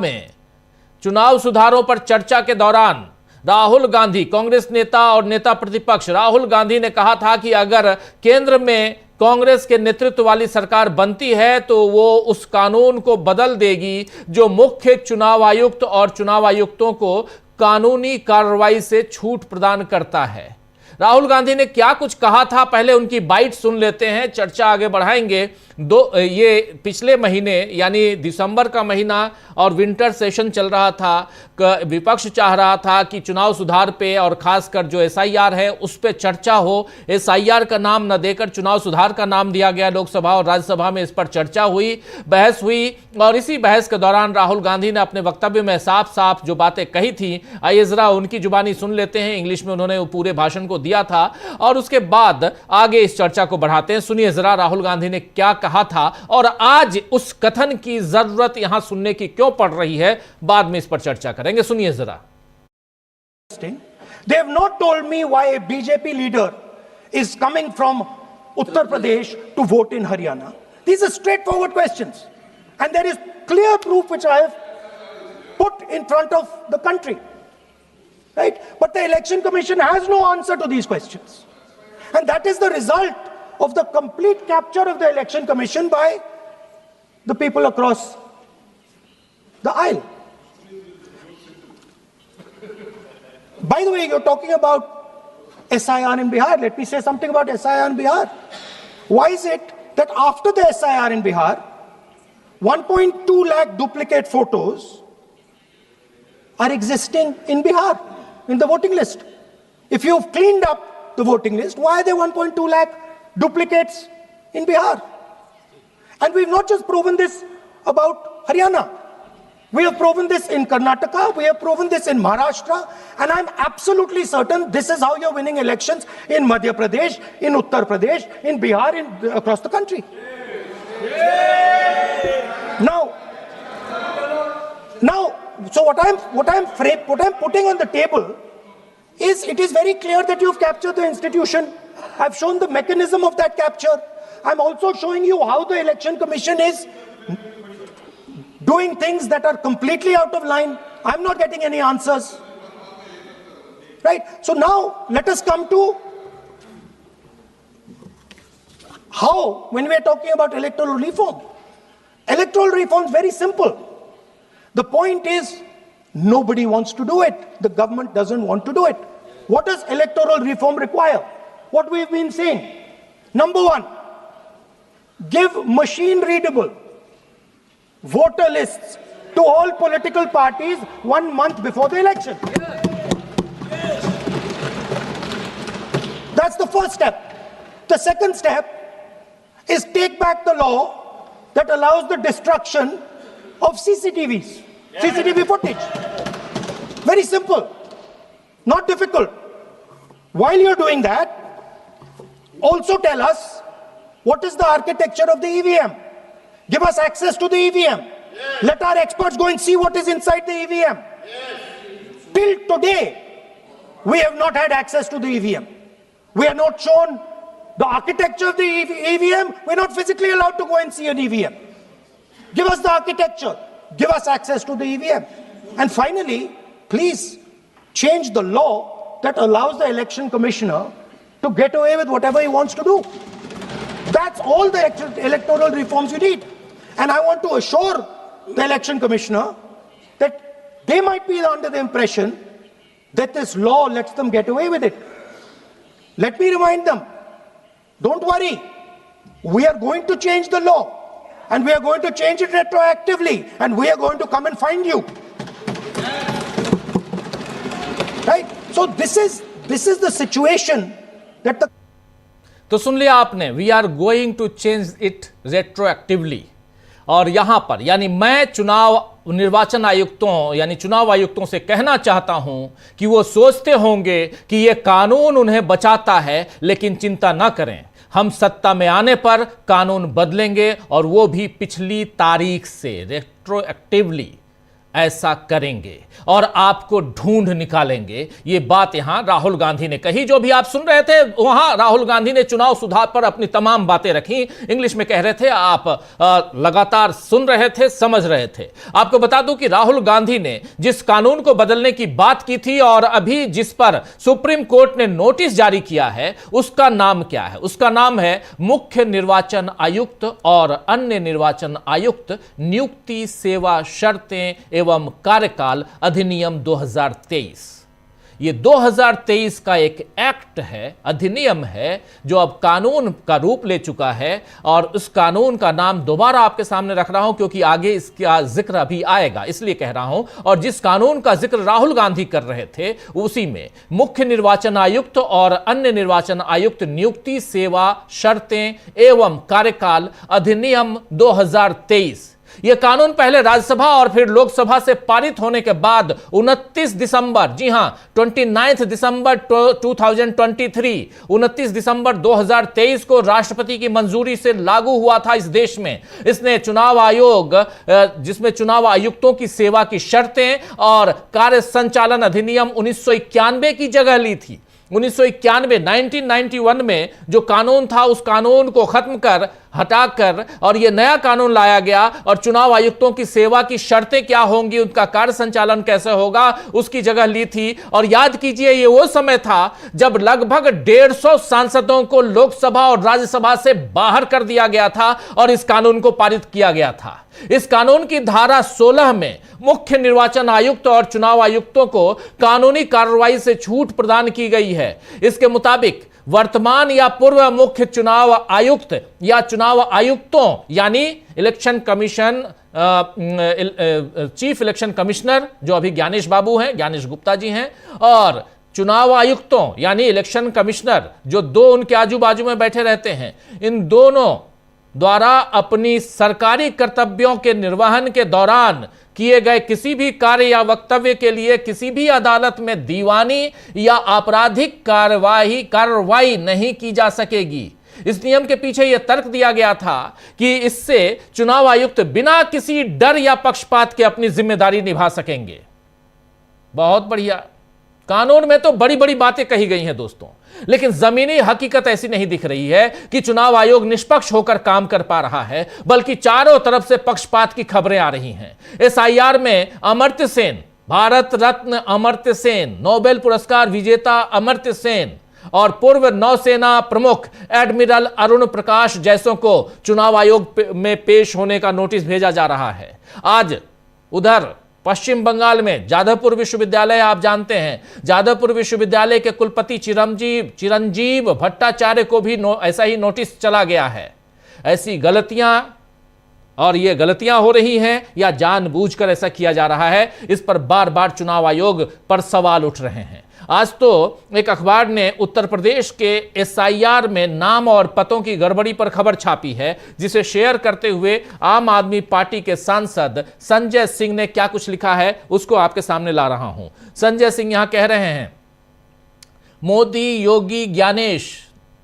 में चुनाव सुधारों पर चर्चा के दौरान राहुल गांधी, कांग्रेस नेता और नेता प्रतिपक्ष राहुल गांधी ने कहा था कि अगर केंद्र में कांग्रेस के नेतृत्व वाली सरकार बनती है तो वो उस कानून को बदल देगी जो मुख्य चुनाव आयुक्त और चुनाव आयुक्तों को कानूनी कार्रवाई से छूट प्रदान करता है। राहुल गांधी ने क्या कुछ कहा था, पहले उनकी बाइट सुन लेते हैं, चर्चा आगे बढ़ाएंगे। ये पिछले महीने यानी दिसंबर का महीना और विंटर सेशन चल रहा था, विपक्ष चाह रहा था कि चुनाव सुधार पे और खासकर जो एसआईआर है उस पे चर्चा हो। एसआईआर का नाम न देकर चुनाव सुधार का नाम दिया गया। लोकसभा और राज्यसभा में इस पर चर्चा हुई, बहस हुई और इसी बहस के दौरान राहुल गांधी ने अपने वक्तव्य में साफ साफ जो बातें कही थी, आइए जरा उनकी जुबानी सुन लेते हैं। इंग्लिश में उन्होंने पूरे भाषण को दिया था और उसके बाद आगे इस चर्चा को बढ़ाते हैं। सुनिए जरा राहुल गांधी ने क्या कहा था और आज उस कथन की जरूरत यहां सुनने की क्यों पड़ रही है, बाद में इस पर चर्चा करेंगे। सुनिए जरा। They have not told me why a BJP leader is coming from Uttar Pradesh to vote in Haryana. These are straightforward questions and there is clear proof which I have put in front of the country. Right? But the Election Commission has no answer to these questions. And that is the result of the complete capture of the Election Commission by the people across the aisle. By the way, you're talking about SIR in Bihar. Let me say something about SIR in Bihar. Why is it that after the SIR in Bihar, 1.2 lakh duplicate photos are existing in Bihar, in the voting list? If you've cleaned up the voting list, why are there 1.2 lakh duplicates in Bihar? And we've not just proven this about Haryana. We have proven this in Karnataka, we have proven this in Maharashtra, and I'm absolutely certain this is how you're winning elections in Madhya Pradesh, in Uttar Pradesh, in Bihar, across the country. Now, so what I'm putting on the table is, it is very clear that you've captured the institution. I've shown the mechanism of that capture. I'm also showing you how the Election Commission is doing things that are completely out of line. I'm not getting any answers. Right? So now let us come to how, when we are talking about electoral reform. Electoral reform is very simple. The point is, nobody wants to do it. The government doesn't want to do it. What does electoral reform require? What we've been saying. Number one, give machine-readable voter lists to all political parties 1 month before the election. That's the first step. The second step is take back the law that allows the destruction of CCTVs, CCTV footage. Very simple, not difficult. While you're doing that, also tell us what is the architecture of the EVM. Give us access to the EVM. Yes. Let our experts go and see what is inside the EVM. Yes. Till today, we have not had access to the EVM. We are not shown the architecture of the EVM. We're not physically allowed to go and see an EVM. Give us the architecture. Give us access to the EVM. And finally, please change the law that allows the election commissioner to get away with whatever he wants to do. That's all the electoral reforms you need. And I want to assure the election commissioner that they might be under the impression that this law lets them get away with it. Let me remind them, don't worry, we are going to change the law and we are going to change it retroactively and we are going to come and find you. Right? So this is the situation that the... तो सुन लिया आपने, we are going to change it retroactively. और यहां पर यानी मैं निर्वाचन आयुक्तों यानी चुनाव आयुक्तों से कहना चाहता हूं कि वो सोचते होंगे कि ये कानून उन्हें बचाता है, लेकिन चिंता ना करें, हम सत्ता में आने पर कानून बदलेंगे और वो भी पिछली तारीख से रेट्रोएक्टिवली। ऐसा करेंगे और आपको ढूंढ निकालेंगे। ये बात यहां राहुल गांधी ने कही। जो भी आप सुन रहे थे वहां राहुल गांधी ने चुनाव सुधार पर अपनी तमाम बातें रखी, इंग्लिश में कह रहे थे, आप लगातार सुन रहे थे, समझ रहे थे। आपको बता दूं कि राहुल गांधी ने जिस कानून को बदलने की बात की थी और अभी जिस पर सुप्रीम कोर्ट ने नोटिस जारी किया है, उसका नाम क्या है? उसका नाम है मुख्य निर्वाचन आयुक्त और अन्य निर्वाचन आयुक्त नियुक्ति, सेवा, शर्तें एवं कार्यकाल अधिनियम 2023। ये 2023 का एक एक्ट है, अधिनियम है, जो अब कानून का रूप ले चुका है। और उस कानून का नाम दोबारा आपके सामने रख रहा हूं क्योंकि आगे इसका जिक्र अभी आएगा, इसलिए कह रहा हूं। और जिस कानून का जिक्र राहुल गांधी कर रहे थे उसी में मुख्य निर्वाचन आयुक्त और अन्य निर्वाचन आयुक्त नियुक्ति, सेवा, शर्तें एवं कार्यकाल अधिनियम 2023। यह कानून पहले राज्यसभा और फिर लोकसभा से पारित होने के बाद 29 दिसंबर, जी हां 29 दिसंबर 2023, 29 दिसंबर 2023 को राष्ट्रपति की मंजूरी से लागू हुआ था इस देश में। इसने चुनाव आयोग, जिसमें चुनाव आयुक्तों की सेवा की शर्तें और कार्य संचालन अधिनियम 1991 की जगह ली थी। 1991 में जो कानून था उस कानून को खत्म कर, हटाकर और यह नया कानून लाया गया। और चुनाव आयुक्तों की सेवा की शर्तें क्या होंगी, उनका कार्य संचालन कैसे होगा, उसकी जगह ली थी। और याद कीजिए, यह वो समय था जब लगभग 150 सांसदों को लोकसभा और राज्यसभा से बाहर कर दिया गया था और इस कानून को पारित किया गया था। इस कानून की धारा 16 में मुख्य निर्वाचन आयुक्त और चुनाव आयुक्तों को कानूनी कार्रवाई से छूट प्रदान की गई है। इसके मुताबिक वर्तमान या पूर्व मुख्य चुनाव आयुक्त या चुनाव आयुक्तों यानी election commission, chief election commissioner जो अभी ज्ञानेश बाबू हैं, ज्ञानेश गुप्ता जी हैं, और चुनाव आयुक्तों यानी इलेक्शन कमिश्नर जो दो उनके आजू बाजू में बैठे रहते हैं, इन दोनों द्वारा अपनी सरकारी कर्तव्यों के निर्वहन के दौरान किए गए किसी भी कार्य या वक्तव्य के लिए किसी भी अदालत में दीवानी या आपराधिक कार्रवाई नहीं की जा सकेगी। इस नियम के पीछे यह तर्क दिया गया था कि इससे चुनाव आयुक्त बिना किसी डर या पक्षपात के अपनी जिम्मेदारी निभा सकेंगे। बहुत बढ़िया। कानून में तो बड़ी बड़ी बातें कही गई हैं दोस्तों, लेकिन जमीनी हकीकत ऐसी नहीं दिख रही है कि चुनाव आयोग निष्पक्ष होकर काम कर पा रहा है, बल्कि चारों तरफ से पक्षपात की खबरें आ रही हैं। एसआईआर में अमर्त्य सेन, भारत रत्न अमर्त्य सेन, नोबेल पुरस्कार विजेता अमर्त्य सेन और पूर्व नौसेना प्रमुख एडमिरल अरुण प्रकाश जैसों को चुनाव आयोग में पेश होने का नोटिस भेजा जा रहा है। आज उधर पश्चिम बंगाल में जादवपुर विश्वविद्यालय, आप जानते हैं, जादवपुर विश्वविद्यालय के कुलपति चिरंजीव भट्टाचार्य को भी ऐसा ही नोटिस चला गया है। ऐसी गलतियां, और ये गलतियां हो रही हैं या जानबूझकर ऐसा किया जा रहा है, इस पर बार बार चुनाव आयोग पर सवाल उठ रहे हैं। आज तो एक अखबार ने उत्तर प्रदेश के एसआईआर में नाम और पतों की गड़बड़ी पर खबर छापी है, जिसे शेयर करते हुए आम आदमी पार्टी के सांसद संजय सिंह ने क्या कुछ लिखा है उसको आपके सामने ला रहा हूं। संजय सिंह यहां कह रहे हैं, मोदी, योगी, ज्ञानेश,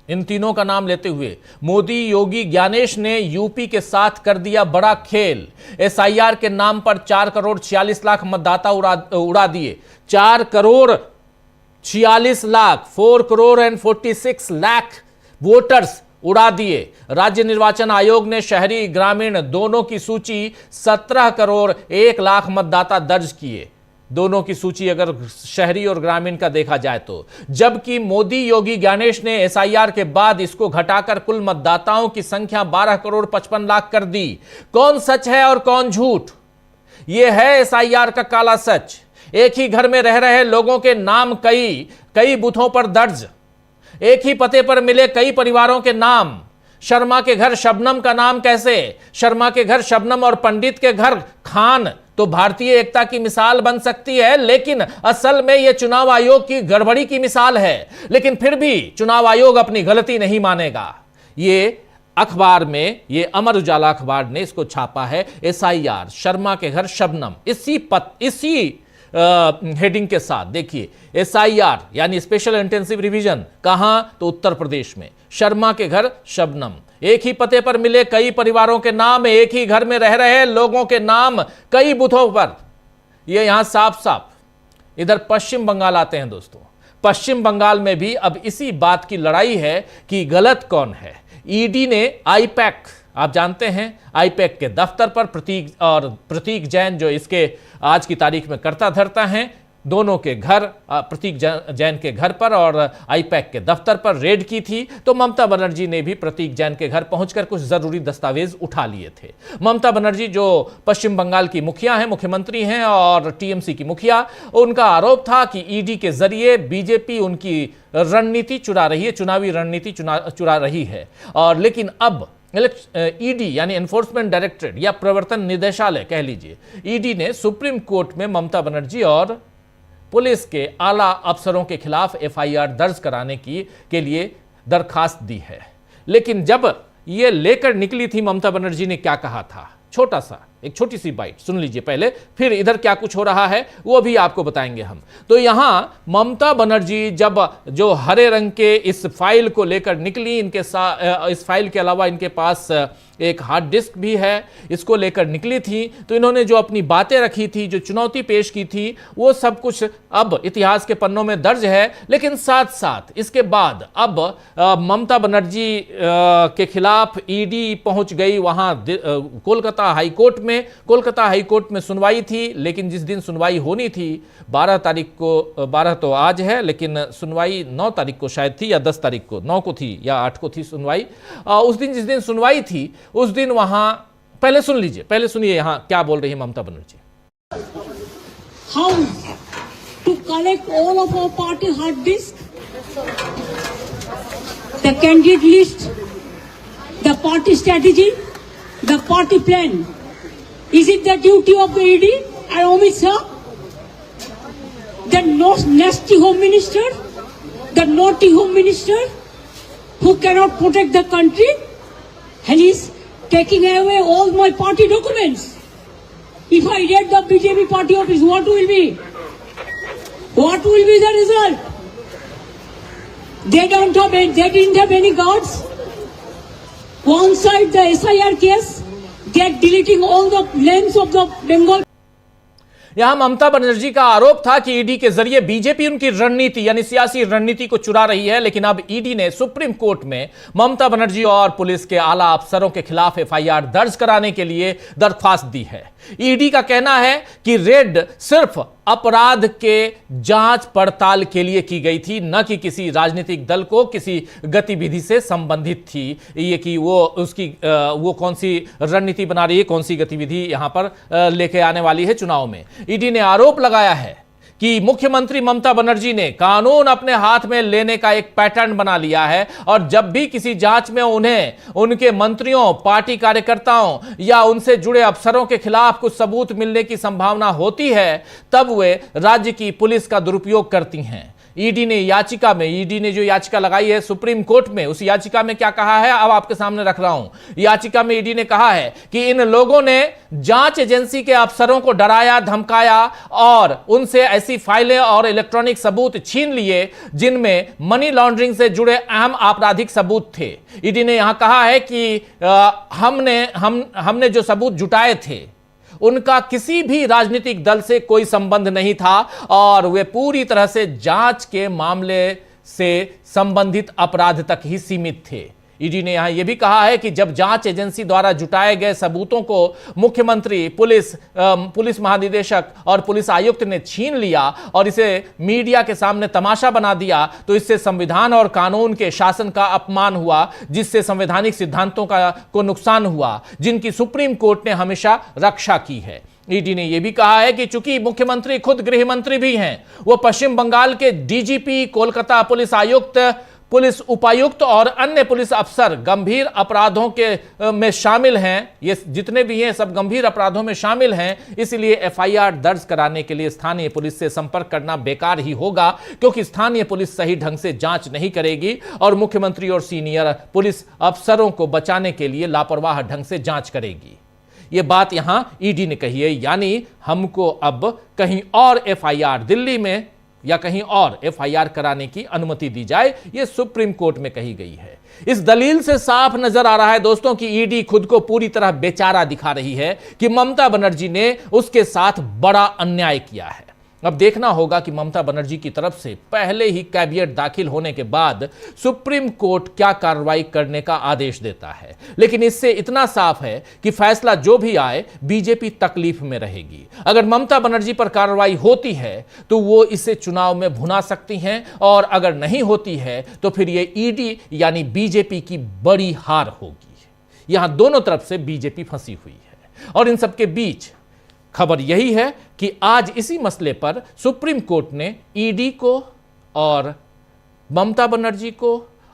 इन तीनों का नाम लेते हुए, मोदी, योगी, ज्ञानेश ने यूपी के साथ कर दिया बड़ा खेल। एसआईआर के नाम पर 4 करोड़ 46 लाख मतदाता उड़ा दिए। 4 करोड़ 46 लाख, 4 करोड़ एंड 46 लाख वोटर्स उड़ा दिए। राज्य निर्वाचन आयोग ने शहरी ग्रामीण दोनों की सूची 17 करोड़ 1 लाख मतदाता दर्ज किए। दोनों की सूची अगर शहरी और ग्रामीण का देखा जाए तो, जबकि मोदी, योगी, ज्ञानेश ने एसआईआर के बाद इसको घटाकर कुल मतदाताओं की संख्या 12 करोड़ 55 लाख कर दी। कौन सच है और कौन झूठ? यह है एसआईआर का काला सच। एक ही घर में रह रहे लोगों के नाम कई बूथों पर दर्ज, एक ही पते पर मिले कई परिवारों के नाम। शर्मा के घर शबनम का नाम कैसे? शर्मा के घर शबनम और पंडित के घर खान तो भारतीय एकता की मिसाल बन सकती है, लेकिन असल में यह चुनाव आयोग की गड़बड़ी की मिसाल है। लेकिन फिर भी चुनाव आयोग अपनी गलती नहीं मानेगा। ये अखबार में, ये अमर उजाला अखबार ने इसको छापा है, एसआईआर शर्मा के घर शबनम, इसी हेडिंग के साथ। देखिए, एसआईआर यानी स्पेशल इंटेंसिव रिवीजन, कहां? तो उत्तर प्रदेश में। शर्मा के घर शबनम, एक ही पते पर मिले कई परिवारों के नाम, एक ही घर में रह रहे लोगों के नाम कई बूथों पर। ये यहां साफ साफ इधर पश्चिम बंगाल आते हैं दोस्तों। पश्चिम बंगाल में भी अब इसी बात की लड़ाई है कि गलत कौन है। ईडी ने आईपैक, आप जानते हैं आईपैक के दफ्तर पर प्रतीक जैन जो इसके आज की तारीख में कर्ता धर्ता हैं, दोनों के घर, प्रतीक जैन के घर पर और आईपैक के दफ्तर पर रेड की थी। तो ममता बनर्जी ने भी प्रतीक जैन के घर पहुंचकर कुछ जरूरी दस्तावेज उठा लिए थे। ममता बनर्जी जो पश्चिम बंगाल की मुखिया हैं, मुख्यमंत्री हैं और टीएमसी की मुखिया, उनका आरोप था कि ईडी के जरिए बीजेपी उनकी रणनीति चुरा रही है, चुनावी रणनीति चुरा रही है। और लेकिन अब ईडी यानी एनफोर्समेंट डायरेक्टरेट या प्रवर्तन निदेशालय कह लीजिए, ईडी ने सुप्रीम कोर्ट में ममता बनर्जी और पुलिस के आला अफसरों के खिलाफ एफआईआर दर्ज कराने के लिए दरखास्त दी है। लेकिन जब यह लेकर निकली थी, ममता बनर्जी ने क्या कहा था, एक छोटी सी बाइट सुन लीजिए पहले, फिर इधर क्या कुछ हो रहा है वो भी आपको बताएंगे हम। तो यहां ममता बनर्जी जब जो हरे रंग के इस फाइल को लेकर निकली, इस फाइल के अलावा इनके पास एक हार्ड डिस्क भी है, इसको लेकर निकली थी, तो इन्होंने जो अपनी बातें रखी थी, जो चुनौती पेश की थी, वो सब कुछ अब इतिहास के पन्नों में दर्ज है। लेकिन साथ साथ इसके बाद अब ममता बनर्जी के खिलाफ ईडी पहुंच गई वहां कोलकाता हाईकोर्ट में सुनवाई थी। लेकिन जिस दिन सुनवाई होनी थी 12 तारीख को, 12 तो आज है लेकिन सुनवाई 9 तारीख को शायद थी या 10 तारीख को, 9 को थी या 8 को थी सुनवाई। उस दिन जिस दिन सुनवाई थी उस दिन वहां पहले सुनिए यहां क्या बोल रही है Mamata Banerjee. How to collect all of our party hard disk, the candidate list, the party strategy, the party plan. Is it the duty of the ED and Amit Shah, the nasty home minister, the naughty home minister who cannot protect the country, and he's taking away all my party documents? If I raid the BJP party office, what will be? What will be the result? They didn't have any guards. One side the SIR case, they're deleting all the names of the Bengal. यहां ममता बनर्जी का आरोप था कि ED के जरिए BJP उनकी रणनीति यानी सियासी रणनीति को चुरा रही है। लेकिन अब ईडी ने सुप्रीम कोर्ट में ममता बनर्जी और पुलिस के आला अफसरों के खिलाफ एफआईआर दर्ज कराने के लिए दरख्वास्त दी है। ईडी का कहना है कि रेड सिर्फ अपराध के जांच पड़ताल के लिए की गई थी, न कि किसी राजनीतिक दल को किसी गतिविधि से संबंधित थी। ये कि वो कौन सी रणनीति बना रही है, कौन सी गतिविधि यहां पर लेके आने वाली है चुनाव में। ईडी ने आरोप लगाया है कि मुख्यमंत्री ममता बनर्जी ने कानून अपने हाथ में लेने का एक पैटर्न बना लिया है और जब भी किसी जांच में उन्हें उनके मंत्रियों, पार्टी कार्यकर्ताओं या उनसे जुड़े अफसरों के खिलाफ कुछ सबूत मिलने की संभावना होती है, तब वे राज्य की पुलिस का दुरुपयोग करती हैं। ईडी ने जो याचिका लगाई है सुप्रीम कोर्ट में, उस याचिका में क्या कहा है अब आपके सामने रख रहा हूं। याचिका में ईडी ने कहा है कि इन लोगों ने जांच एजेंसी के अफसरों को डराया, धमकाया और उनसे ऐसी फाइलें और इलेक्ट्रॉनिक सबूत छीन लिए जिनमें मनी लॉन्ड्रिंग से जुड़े अहम आपराधिक सबूत थे। ईडी ने यहां कहा है कि हमने जो सबूत जुटाए थे उनका किसी भी राजनीतिक दल से कोई संबंध नहीं था और वे पूरी तरह से जांच के मामले से संबंधित अपराध तक ही सीमित थे। ईडी ने यहां यह भी कहा है कि जब जांच एजेंसी द्वारा जुटाए गए सबूतों को मुख्यमंत्री, पुलिस महानिदेशक और पुलिस आयुक्त ने छीन लिया और इसे मीडिया के सामने तमाशा बना दिया, तो इससे संविधान और कानून के शासन का अपमान हुआ, जिससे संवैधानिक सिद्धांतों को नुकसान हुआ, जिनकी सुप्रीम कोर्ट ने हमेशा रक्षा की है। ईडी ने यह भी कहा है कि चूंकि मुख्यमंत्री खुद गृह मंत्री भी हैं, वो पश्चिम बंगाल के डीजीपी, कोलकाता पुलिस आयुक्त, पुलिस उपायुक्त और अन्य पुलिस अफसर गंभीर अपराधों में शामिल हैं। ये जितने भी हैं सब गंभीर अपराधों में शामिल हैं। इसलिए एफआईआर दर्ज कराने के लिए स्थानीय पुलिस से संपर्क करना बेकार ही होगा, क्योंकि स्थानीय पुलिस सही ढंग से जांच नहीं करेगी और मुख्यमंत्री और सीनियर पुलिस अफसरों को बचाने के लिए लापरवाह ढंग से जांच करेगी। ये बात यहां ईडी ने कही है, यानी हमको अब कहीं और एफआईआर, दिल्ली में या कहीं और एफआईआर कराने की अनुमति दी जाए, यह सुप्रीम कोर्ट में कही गई है। इस दलील से साफ नजर आ रहा है दोस्तों कि ईडी खुद को पूरी तरह बेचारा दिखा रही है कि ममता बनर्जी ने उसके साथ बड़ा अन्याय किया है। अब देखना होगा कि ममता बनर्जी की तरफ से पहले ही कैबिनेट दाखिल होने के बाद सुप्रीम कोर्ट क्या कार्रवाई करने का आदेश देता है। लेकिन इससे इतना साफ है कि फैसला जो भी आए बीजेपी तकलीफ में रहेगी। अगर ममता बनर्जी पर कार्रवाई होती है तो वो इसे चुनाव में भुना सकती हैं, और अगर नहीं होती है तो फिर ये ईडी यानी बीजेपी की बड़ी हार होगी। यहां दोनों तरफ से बीजेपी फंसी हुई है, और इन सबके बीच खबर यही है कि आज इसी मसले पर सुप्रीम कोर्ट ने ईडी को और ममता बनर्जी को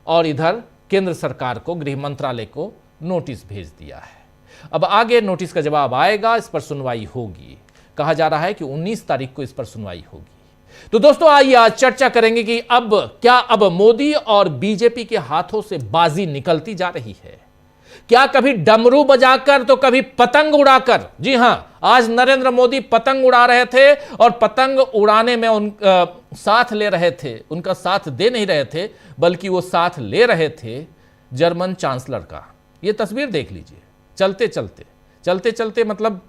और इधर केंद्र सरकार को, गृह मंत्रालय को नोटिस भेज दिया है। अब आगे नोटिस का जवाब आएगा, इस पर सुनवाई होगी। कहा जा रहा है कि 19 तारीख को इस पर सुनवाई होगी। तो दोस्तों आइए आज चर्चा करेंगे कि अब मोदी और बीजेपी के हाथों से बाजी निकलती जा रही है। क्या कभी डमरू बजाकर तो कभी पतंग उड़ाकर। जी हां, आज नरेंद्र मोदी पतंग उड़ा रहे थे, और पतंग उड़ाने में साथ ले रहे थे, उनका साथ दे नहीं रहे थे, बल्कि वो साथ ले रहे थे जर्मन चांसलर का। ये तस्वीर देख लीजिए। चलते चलते मतलब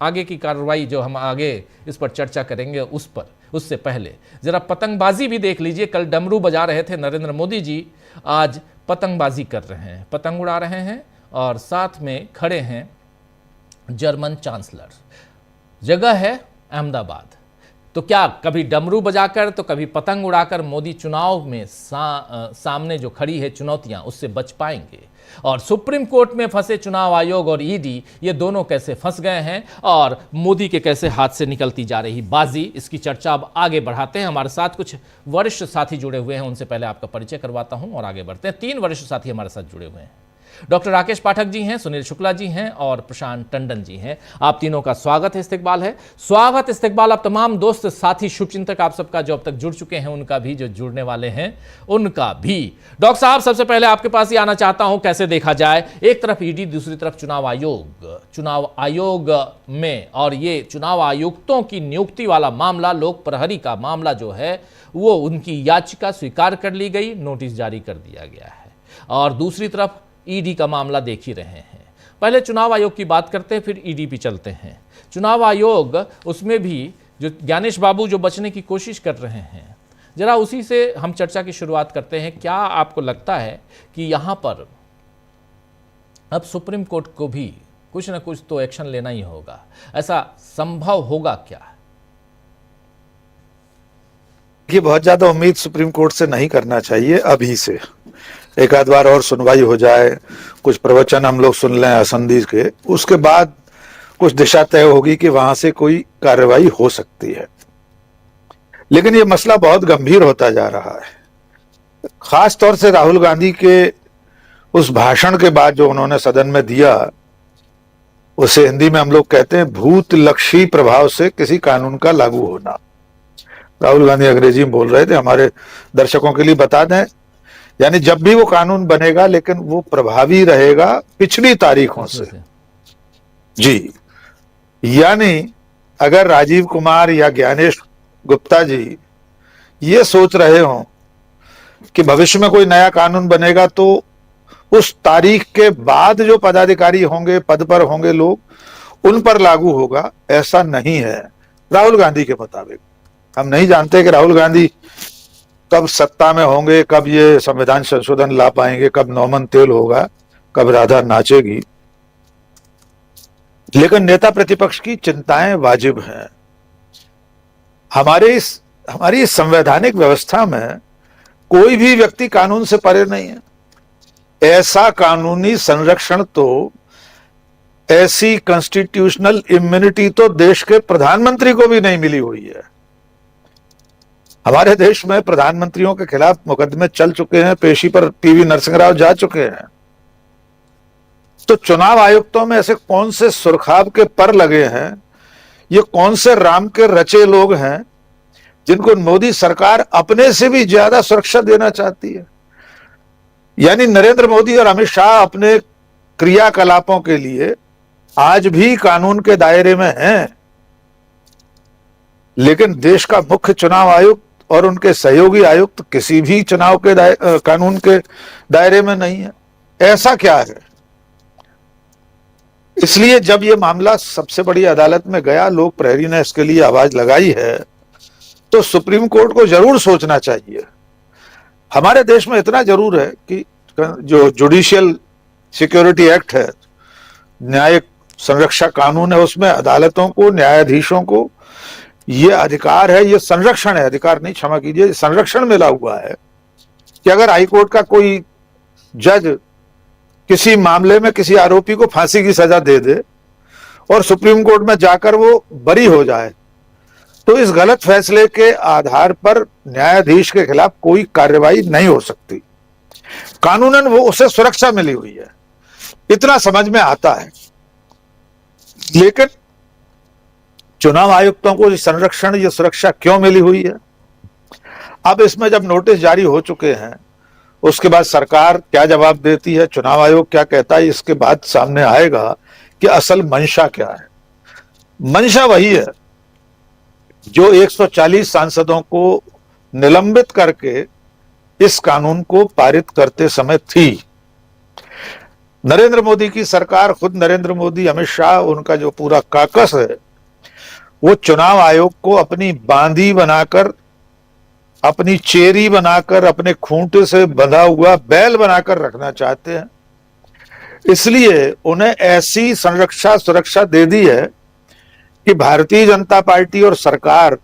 आगे की कार्रवाई जो हम आगे इस पर चर्चा करेंगे उससे पहले जरा पतंगबाजी भी देख लीजिए। कल डमरू बजा रहे थे नरेंद्र मोदी जी, आज पतंगबाजी कर रहे हैं, पतंग उड़ा रहे हैं, और साथ में खड़े हैं जर्मन चांसलर। जगह है अहमदाबाद। तो क्या कभी डमरू बजाकर तो कभी पतंग उड़ाकर मोदी चुनाव में सामने जो खड़ी है चुनौतियां, उससे बच पाएंगे? और सुप्रीम कोर्ट में फंसे चुनाव आयोग और ईडी, ये दोनों कैसे फंस गए हैं, और मोदी के कैसे हाथ से निकलती जा रही बाजी, इसकी चर्चा अब आगे बढ़ाते हैं। हमारे साथ कुछ वरिष्ठ साथी जुड़े हुए हैं, उनसे पहले आपका परिचय करवाता हूं और आगे बढ़ते हैं। 3 वरिष्ठ साथी हमारे साथ जुड़े हुए हैं। डॉक्टर राकेश पाठक जी हैं, सुनील शुक्ला जी हैं और प्रशांत टंडन जी हैं। आप तीनों का स्वागत है, इस्तकबाल है। स्वागत इस्तकबाल आप तमाम दोस्त साथी शुभचिंतक आप सबका जो अब तक जुड़ चुके हैं, उनका भी, जो जुड़ने वाले हैं उनका भी। डॉक्टर साहब, सबसे पहले आपके पास ही आना चाहता हूं, कैसे देखा जाए, एक तरफ ईडी, दूसरी तरफ चुनाव आयोग में, और ये चुनाव आयुक्तों की नियुक्ति वाला मामला, लोक प्रहरी का मामला जो है, वो उनकी याचिका स्वीकार कर ली गई, नोटिस जारी कर दिया गया है, और दूसरी तरफ ईडी का मामला देख ही रहे हैं। पहले चुनाव आयोग की बात करते हैं, फिर ईडी पे चलते हैं। चुनाव आयोग, उसमें भी जो ज्ञानेश बाबू जो बचने की कोशिश कर रहे हैं, जरा उसी से हम चर्चा की शुरुआत करते हैं। क्या आपको लगता है कि यहां पर अब सुप्रीम कोर्ट को भी कुछ ना कुछ तो एक्शन लेना ही होगा? ऐसा संभव होगा क्या? कि बहुत ज्यादा उम्मीद सुप्रीम कोर्ट से नहीं करना चाहिए। अभी से एक आध बार और सुनवाई हो जाए, कुछ प्रवचन हम लोग सुन लें असंधी के, उसके बाद कुछ दिशा तय होगी कि वहां से कोई कार्रवाई हो सकती है। लेकिन ये मसला बहुत गंभीर होता जा रहा है, खास तौर से राहुल गांधी के उस भाषण के बाद जो उन्होंने सदन में दिया, उसे हिंदी में हम लोग कहते हैं भूतलक्षी प्रभाव से किसी कानून का लागू होना। राहुल गांधी अंग्रेजी में बोल रहे थे, हमारे दर्शकों के लिए बता दें, यानी जब भी वो कानून बनेगा लेकिन वो प्रभावी रहेगा पिछली तारीखों से। जी, यानी अगर राजीव कुमार या ज्ञानेश गुप्ता जी ये सोच रहे हों कि भविष्य में कोई नया कानून बनेगा तो उस तारीख के बाद जो पदाधिकारी होंगे, पद पर होंगे लोग, उन पर लागू होगा, ऐसा नहीं है राहुल गांधी के मुताबिक। हम नहीं जानते कि राहुल गांधी कब सत्ता में होंगे, कब ये संविधान संशोधन ला पाएंगे, कब नौमन तेल होगा, कब राधा नाचेगी। लेकिन नेता प्रतिपक्ष की चिंताएं वाजिब हैं। हमारी इस संवैधानिक व्यवस्था में कोई भी व्यक्ति कानून से परे नहीं है। ऐसा कानूनी संरक्षण तो, ऐसी कॉन्स्टिट्यूशनल इम्यूनिटी तो देश के प्रधानमंत्री को भी नहीं मिली हुई है। हमारे देश में प्रधानमंत्रियों के खिलाफ मुकदमे चल चुके हैं, पेशी पर पीवी नरसिंह राव जा चुके हैं। तो चुनाव आयुक्तों में ऐसे कौन से सुरखाब के पर लगे हैं, ये कौन से राम के रचे लोग हैं जिनको मोदी सरकार अपने से भी ज्यादा सुरक्षा देना चाहती है? यानी नरेंद्र मोदी और अमित शाह अपने क्रियाकलापों के लिए आज भी कानून के दायरे में हैं, लेकिन देश का मुख्य चुनाव आयुक्त और उनके सहयोगी आयुक्त किसी भी चुनाव के कानून के दायरे में नहीं है। ऐसा क्या है? इसलिए जब ये मामला सबसे बड़ी अदालत में गया, लोक प्रहरी ने इसके लिए आवाज लगाई है, तो सुप्रीम कोर्ट को जरूर सोचना चाहिए। हमारे देश में इतना जरूर है कि जो जुडिशियल सिक्योरिटी एक्ट है, न्यायिक संरक्षा कानून है, उसमें अदालतों को, न्यायाधीशों को ये अधिकार है, ये संरक्षण है, अधिकार नहीं, क्षमा कीजिए, संरक्षण मिला हुआ है कि अगर हाईकोर्ट का कोई जज किसी मामले में किसी आरोपी को फांसी की सजा दे दे और सुप्रीम कोर्ट में जाकर वो बरी हो जाए, तो इस गलत फैसले के आधार पर न्यायाधीश के खिलाफ कोई कार्रवाई नहीं हो सकती। कानूनन वो उसे सुरक्षा मिली हुई है, इतना समझ में आता है। लेकिन चुनाव आयुक्तों को ये संरक्षण, ये सुरक्षा क्यों मिली हुई है? अब इसमें जब नोटिस जारी हो चुके हैं, उसके बाद सरकार क्या जवाब देती है, चुनाव आयोग क्या कहता है, इसके बाद सामने आएगा कि असल मंशा क्या है। मंशा वही है जो 140 सांसदों को निलंबित करके इस कानून को पारित करते समय थी। नरेंद्र मोदी की सरकार, खुद नरेंद्र मोदी, अमित शाह, उनका जो पूरा काकस है, वो चुनाव आयोग को अपनी बांदी बनाकर, अपनी चेरी बनाकर, अपने खूंटे से बंधा हुआ बैल बनाकर रखना चाहते हैं। इसलिए उन्हें ऐसी संरक्षा, सुरक्षा दे दी है कि भारतीय जनता पार्टी और सरकार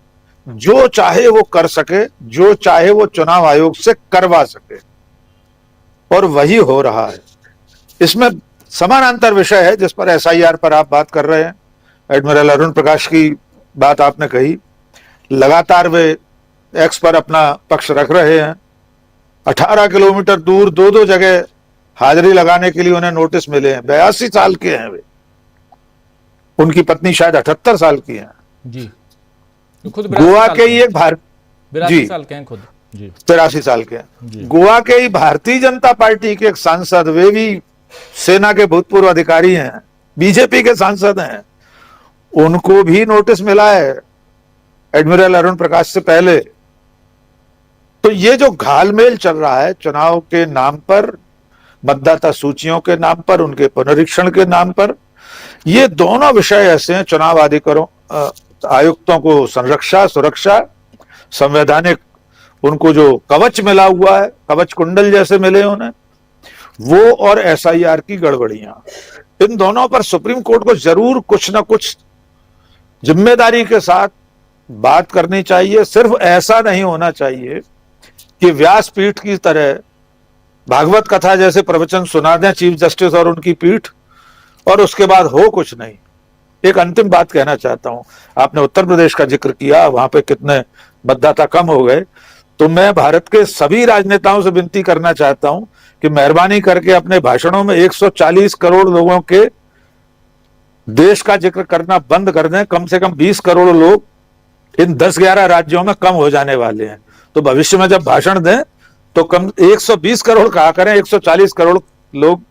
जो चाहे वो कर सके, जो चाहे वो चुनाव आयोग से करवा सके, और वही हो रहा है। इसमें समानांतर विषय है जिस पर एसआईआर पर आप बात कर रहे हैं। एडमिरल अरुण प्रकाश की बात आपने कही, लगातार वे एक्स पर अपना पक्ष रख रहे हैं। 18 किलोमीटर दूर दो जगह हाजिरी लगाने के लिए उन्हें नोटिस मिले हैं। 82 साल के हैं वे, उनकी पत्नी शायद 78 साल की है जी। तो खुद गोवा के ही एक 82 साल के हैं खुद जी, 83 साल के हैं। गोवा के ही भारतीय जनता पार्टी के एक सांसद, वे भी सेना के भूतपूर्व अधिकारी हैं, बीजेपी के सांसद हैं, उनको भी नोटिस मिला है एडमिरल अरुण प्रकाश से पहले। तो ये जो घालमेल चल रहा है चुनाव के नाम पर, मतदाता सूचियों के नाम पर, उनके पुनरीक्षण के नाम पर, ये दोनों विषय ऐसे हैं। चुनाव अधिकारों, आयुक्तों को संरक्षा, सुरक्षा, संवैधानिक उनको जो कवच मिला हुआ है, कवच कुंडल जैसे मिले उन्हें, वो और एसआईआर की गड़बड़ियां, इन दोनों पर सुप्रीम कोर्ट को जरूर कुछ ना कुछ जिम्मेदारी के साथ बात करनी चाहिए। सिर्फ ऐसा नहीं होना चाहिए कि व्यासपीठ की तरह भागवत कथा जैसे प्रवचन सुना दें चीफ जस्टिस और उनकी पीठ, और उसके बाद हो कुछ नहीं। एक अंतिम बात कहना चाहता हूं, आपने उत्तर प्रदेश का जिक्र किया, वहां पे कितने मतदाता कम हो गए, तो मैं भारत के सभी राजनेताओं से विनती करना चाहता हूं कि मेहरबानी करके अपने भाषणों में 140 करोड़ लोगों के देश का जिक्र करना बंद कर दें। कम से कम 20 करोड़ लोग इन 10-11 राज्यों में कम हो जाने वाले हैं, तो भविष्य में जब भाषण दें तो कम 120 करोड़ कहा करें, 140 करोड़ लोग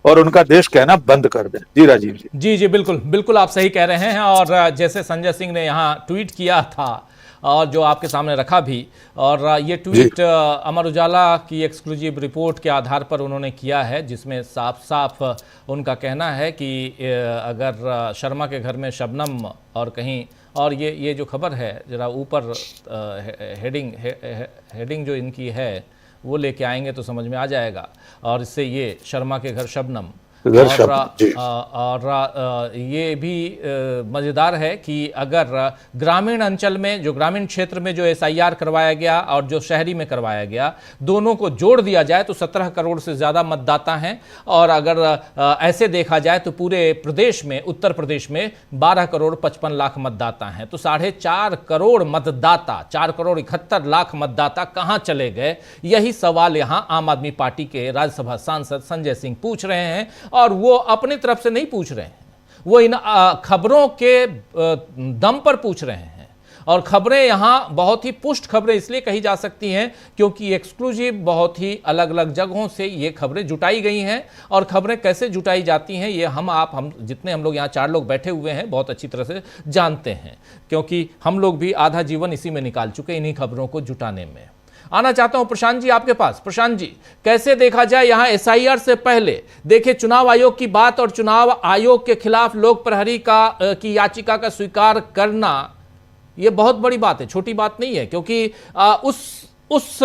और उनका देश कहना बंद कर दें। जी राजीव जी। जी जी, बिल्कुल बिल्कुल आप सही कह रहे हैं। और जैसे संजय सिंह ने यहाँ ट्वीट किया था और जो आपके सामने रखा भी, और ये ट्वीट अमर उजाला की एक्सक्लूसिव रिपोर्ट के आधार पर उन्होंने किया है, जिसमें साफ साफ उनका कहना है कि अगर शर्मा के घर में शबनम और कहीं, और ये जो खबर है जरा ऊपर हेडिंग जो इनकी है वो लेके आएंगे तो समझ में आ जाएगा। और इससे ये शर्मा के घर शबनम, और ये भी मज़ेदार है कि अगर ग्रामीण अंचल में, जो ग्रामीण क्षेत्र में जो एसआईआर करवाया गया और जो शहरी में करवाया गया, दोनों को जोड़ दिया जाए तो 17 करोड़ से ज़्यादा मतदाता हैं। और अगर ऐसे देखा जाए तो पूरे प्रदेश में, उत्तर प्रदेश में 12 करोड़ 55 लाख मतदाता हैं। तो 4.5 करोड़ मतदाता, 4 करोड़ 71 लाख मतदाता कहाँ चले गए? यही सवाल यहाँ आम आदमी पार्टी के राज्यसभा सांसद संजय सिंह पूछ रहे हैं। और वो अपनी तरफ से नहीं पूछ रहे हैं, वो इन खबरों के दम पर पूछ रहे हैं। और खबरें यहां बहुत ही पुष्ट खबरें इसलिए कही जा सकती हैं क्योंकि एक्सक्लूसिव बहुत ही अलग अलग जगहों से ये खबरें जुटाई गई हैं। और खबरें कैसे जुटाई जाती हैं ये हम जितने हम लोग यहाँ 4 लोग बैठे हुए हैं बहुत अच्छी तरह से जानते हैं, क्योंकि हम लोग भी आधा जीवन इसी में निकाल चुके इन्हीं खबरों को जुटाने में। आना चाहता हूं प्रशांत जी आपके पास। प्रशांत जी, कैसे देखा जाए यहां एसआईआर से पहले देखिए चुनाव आयोग की बात और चुनाव आयोग के खिलाफ लोक प्रहरी की याचिका का स्वीकार करना, यह बहुत बड़ी बात है, छोटी बात नहीं है। क्योंकि उस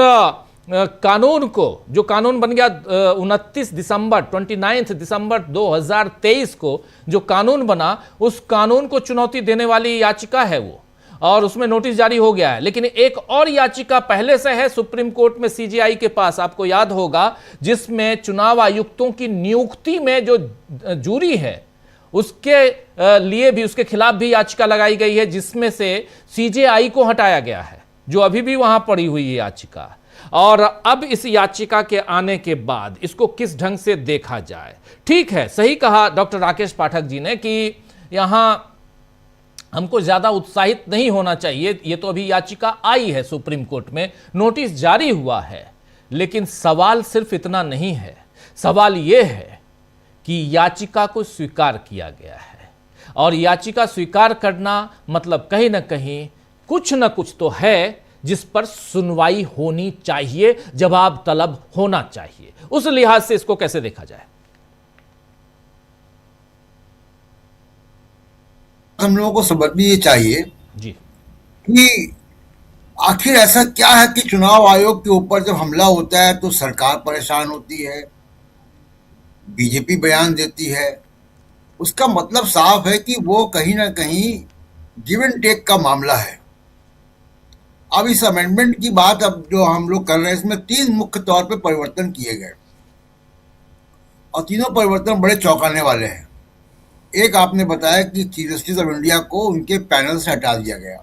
कानून को, जो कानून बन गया 29 दिसंबर 2023 को जो कानून बना, उस कानून को चुनौती देने वाली याचिका है वो, और उसमें नोटिस जारी हो गया है। लेकिन एक और याचिका पहले से है सुप्रीम कोर्ट में सीजेआई के पास, आपको याद होगा, जिसमें चुनाव आयुक्तों की नियुक्ति में जो जूरी है उसके लिए भी, उसके खिलाफ भी याचिका लगाई गई है, जिसमें से सीजेआई को हटाया गया है, जो अभी भी वहां पड़ी हुई है याचिका। और अब इस याचिका के आने के बाद इसको किस ढंग से देखा जाए। ठीक है, सही कहा डॉक्टर राकेश पाठक जी ने कि यहां हमको ज्यादा उत्साहित नहीं होना चाहिए। ये तो अभी याचिका आई है सुप्रीम कोर्ट में, नोटिस जारी हुआ है, लेकिन सवाल सिर्फ इतना नहीं है। सवाल यह है कि याचिका को स्वीकार किया गया है, और याचिका स्वीकार करना मतलब कहीं ना कहीं कुछ ना कुछ तो है जिस पर सुनवाई होनी चाहिए, जवाब तलब होना चाहिए। उस लिहाज से इसको कैसे देखा जाए? हम लोगों को समझनी ये चाहिए जी कि आखिर ऐसा क्या है कि चुनाव आयोग के ऊपर जब हमला होता है तो सरकार परेशान होती है, बीजेपी बयान देती है। उसका मतलब साफ है कि वो कहीं ना कहीं गिव एंड टेक का मामला है। अब इस अमेंडमेंट की बात अब जो हम लोग कर रहे हैं, इसमें 3 मुख्य तौर पे परिवर्तन किए गए, और तीनों परिवर्तन बड़े चौंकाने वाले हैं। एक आपने बताया कि चीफ जस्टिस ऑफ इंडिया को उनके पैनल से हटा दिया गया,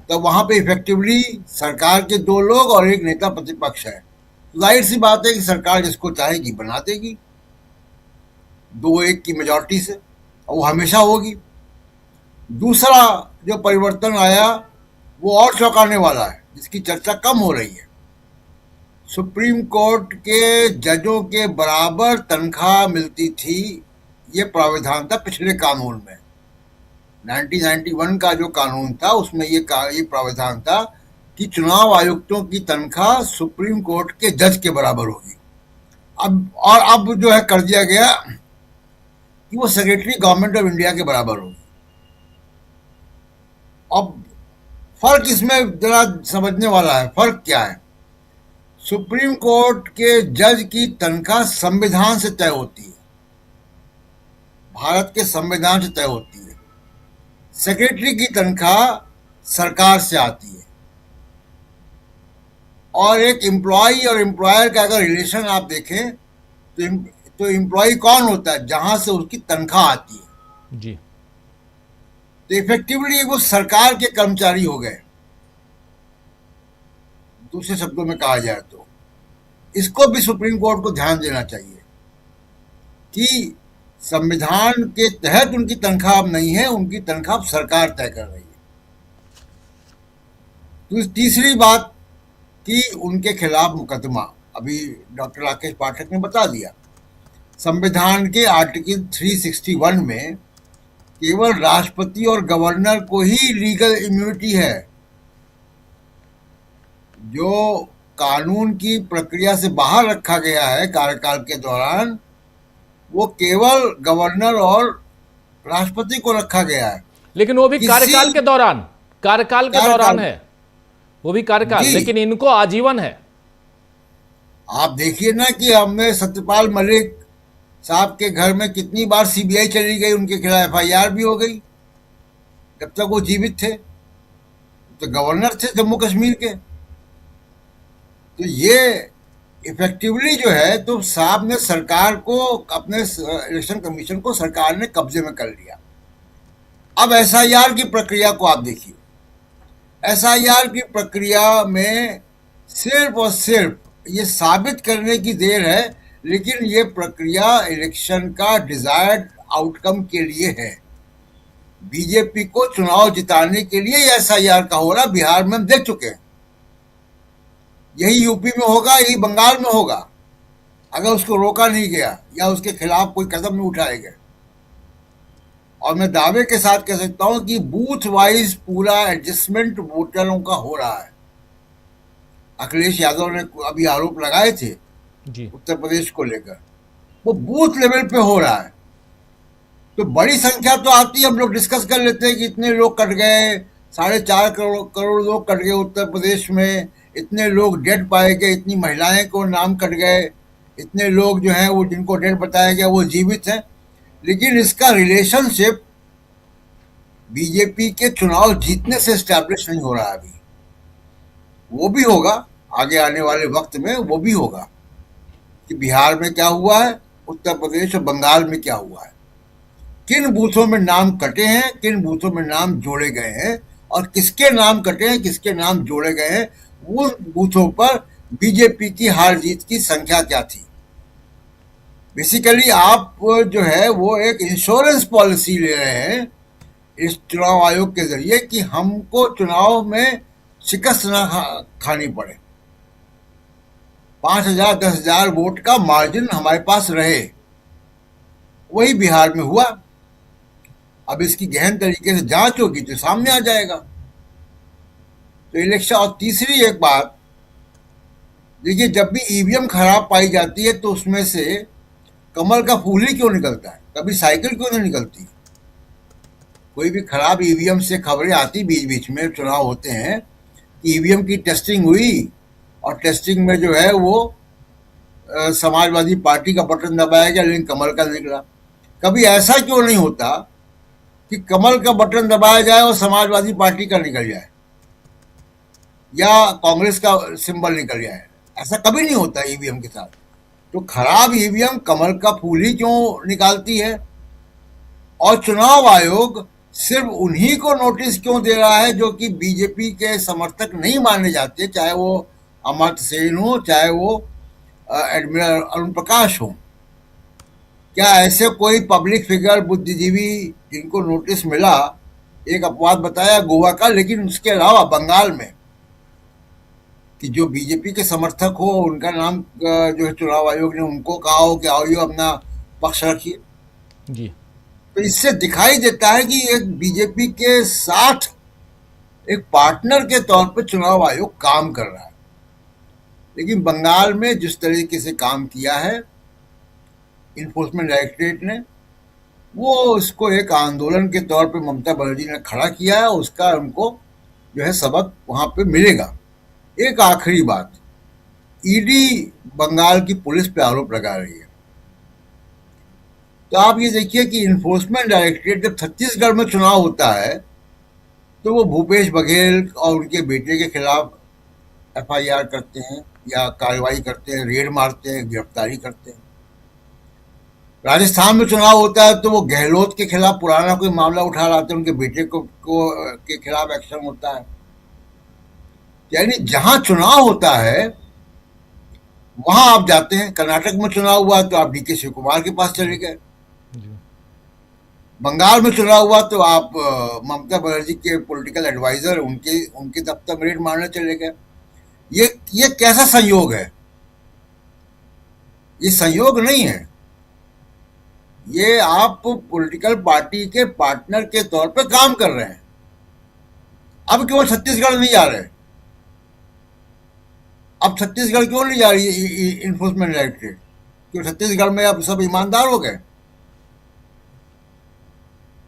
तो वहां पे इफेक्टिवली सरकार के 2 लोग और एक नेता प्रतिपक्ष है। जाहिर सी बात है कि सरकार जिसको चाहेगी बना देगी 2-1 की मेजॉरिटी से, और वो हमेशा होगी। दूसरा जो परिवर्तन आया वो और चौंकाने वाला है, जिसकी चर्चा कम हो रही है। सुप्रीम कोर्ट के जजों के बराबर तनख्वाह मिलती थी, ये प्रावधान था पिछले कानून में। 1991 का जो कानून था उसमें ये प्रावधान था कि चुनाव आयुक्तों की तनख्वाह सुप्रीम कोर्ट के जज के बराबर होगी। अब जो है कर दिया गया कि वो सेक्रेटरी गवर्नमेंट ऑफ इंडिया के बराबर होगी। अब फर्क इसमें जरा समझने वाला है। फर्क क्या है? सुप्रीम कोर्ट के जज की तनख्वाह संविधान से तय होती है, भारत के संविधान से तय होती है। सेक्रेटरी की तनख्वाह सरकार से आती है। और एक एम्प्लॉय और एम्प्लॉयर का अगर रिलेशन आप देखें तो एम्प्लॉय कौन होता है? जहां से उसकी तनख्वाह आती है जी। तो इफेक्टिवली वो सरकार के कर्मचारी हो गए, दूसरे शब्दों में कहा जाए तो। इसको भी सुप्रीम कोर्ट को ध्यान देना चाहिए कि संविधान के तहत उनकी तनख्वाह अब नहीं है, उनकी तनख्वाह सरकार तय कर रही है। तो तीसरी बात कि उनके खिलाफ मुकदमा, अभी डॉक्टर राकेश पाठक ने बता दिया, संविधान के आर्टिकल 361 में केवल राष्ट्रपति और गवर्नर को ही लीगल इम्यूनिटी है। जो कानून की प्रक्रिया से बाहर रखा गया है कार्यकाल के दौरान, वो केवल गवर्नर और राष्ट्रपति को रखा गया है। लेकिन वो भी कार्यकाल के दौरान है, वो भी कार्यकाल, लेकिन इनको आजीवन है। आप देखिए ना कि हमने सत्यपाल मलिक साहब के घर में कितनी बार सीबीआई चली गई, उनके खिलाफ एफआईआर भी हो गई जब तक वो जीवित थे, तो गवर्नर थे जम्मू कश्मीर के। तो ये इफेक्टिवली जो है, तो साहब ने सरकार को, अपने इलेक्शन कमीशन को सरकार ने कब्जे में कर लिया। अब एसआईआर की प्रक्रिया को आप देखिए। एसआईआर की प्रक्रिया में सिर्फ और सिर्फ ये साबित करने की देर है, लेकिन ये प्रक्रिया इलेक्शन का डिजायर्ड आउटकम के लिए है। बीजेपी को चुनाव जिताने के लिए एसआईआर का हो रहा बिहार में हम देख चुके हैं। यही यूपी में होगा, यही बंगाल में होगा, अगर उसको रोका नहीं गया या उसके खिलाफ कोई कदम नहीं उठाए गए। और मैं दावे के साथ कह सकता हूं कि बूथ वाइज पूरा एडजस्टमेंट वोटरों का हो रहा है। अखिलेश यादव ने अभी आरोप लगाए थे जी। उत्तर प्रदेश को लेकर, वो बूथ लेवल पे हो रहा है। तो बड़ी संख्या तो आती है, हम लोग डिस्कस कर लेते हैं कि इतने लोग कट गए, 4.5 करोड़ लोग कट गए उत्तर प्रदेश में, इतने लोग डेड पाए गए, इतनी महिलाएं को नाम कट गए, इतने लोग जो हैं वो जिनको डेड बताया गया वो जीवित हैं। लेकिन इसका रिलेशनशिप बीजेपी के चुनाव जीतने से स्टैब्लिश नहीं हो रहा अभी। वो भी होगा आगे आने वाले वक्त में, वो भी होगा कि बिहार में क्या हुआ है, उत्तर प्रदेश और बंगाल में क्या हुआ है, किन बूथों में नाम कटे हैं, किन बूथों में नाम जोड़े गए हैं, और किसके नाम कटे हैं, किसके नाम जोड़े गए हैं, उन बूथों पर बीजेपी की हार जीत की संख्या क्या थी। बेसिकली आप जो है वो एक इंश्योरेंस पॉलिसी ले रहे हैं इस चुनाव आयोग के जरिए कि हमको चुनाव में शिकस्त ना खानी पड़े, 5,000 10,000 वोट का मार्जिन हमारे पास रहे। वही बिहार में हुआ। अब इसकी गहन तरीके से जांच होगी तो सामने आ जाएगा। तो इलेक्शन, और तीसरी एक बात देखिए, जब भी ईवीएम खराब पाई जाती है तो उसमें से कमल का फूल ही क्यों निकलता है, कभी साइकिल क्यों नहीं निकलती। कोई भी खराब ईवीएम से खबरें आती बीच बीच में, चुनाव होते हैं कि ईवीएम की टेस्टिंग हुई और टेस्टिंग में जो है वो समाजवादी पार्टी का बटन दबाया गया लेकिन कमल का निकला। कभी ऐसा क्यों नहीं होता कि कमल का बटन दबाया जाए और समाजवादी पार्टी का निकल जाए या कांग्रेस का सिंबल निकल जाए। ऐसा कभी नहीं होता ईवीएम के साथ। तो खराब ईवीएम कमल का फूल ही क्यों निकालती है। और चुनाव आयोग सिर्फ उन्हीं को नोटिस क्यों दे रहा है जो कि बीजेपी के समर्थक नहीं माने जाते, चाहे वो अमर्त्य सेन हो, चाहे वो एडमिरल अरुण प्रकाश हो। क्या ऐसे कोई पब्लिक फिगर, बुद्धिजीवी जिनको नोटिस मिला, एक अपवाद बताया गोवा का, लेकिन उसके अलावा बंगाल में कि जो बीजेपी के समर्थक हो उनका नाम जो है चुनाव आयोग ने उनको कहा हो कि आओ ये अपना पक्ष रखिए जी। तो इससे दिखाई देता है कि एक बीजेपी के साथ एक पार्टनर के तौर पर चुनाव आयोग काम कर रहा है। लेकिन बंगाल में जिस तरीके से काम किया है इन्फोर्समेंट डायरेक्टरेट ने, वो इसको एक आंदोलन के तौर पे ममता बनर्जी ने खड़ा किया है, उसका उनको जो है सबक वहां पे मिलेगा। एक आखिरी बात, ईडी बंगाल की पुलिस पे आरोप लगा रही है। तो आप ये देखिए कि इन्फोर्समेंट डायरेक्टरेट जब छत्तीसगढ़ में चुनाव होता है तो वो भूपेश बघेल और उनके बेटे के खिलाफ एफआईआर करते हैं या कार्रवाई करते हैं, रेड मारते हैं, गिरफ्तारी करते हैं। राजस्थान में चुनाव होता है तो वो गहलोत के खिलाफ पुराना कोई मामला उठा लाते हैं, उनके बेटे को के खिलाफ एक्शन होता है। यानी जहां चुनाव होता है वहां आप जाते हैं। कर्नाटक में चुनाव हुआ तो आप डीके शिव कुमार के पास चले गए, बंगाल में चुनाव हुआ तो आप ममता बनर्जी के पॉलिटिकल एडवाइजर उनके दफ्तर में रेड मारने चले गए। ये कैसा संयोग है? ये संयोग नहीं है, ये आप पॉलिटिकल पार्टी के पार्टनर के तौर पे काम कर रहे हैं। अब क्यों छत्तीसगढ़ नहीं जा रहे? अब छत्तीसगढ़ क्यों नहीं जा रही इन्फोर्समेंट डायरेक्टरेट? क्यों छत्तीसगढ़ में अब सब ईमानदार हो गए?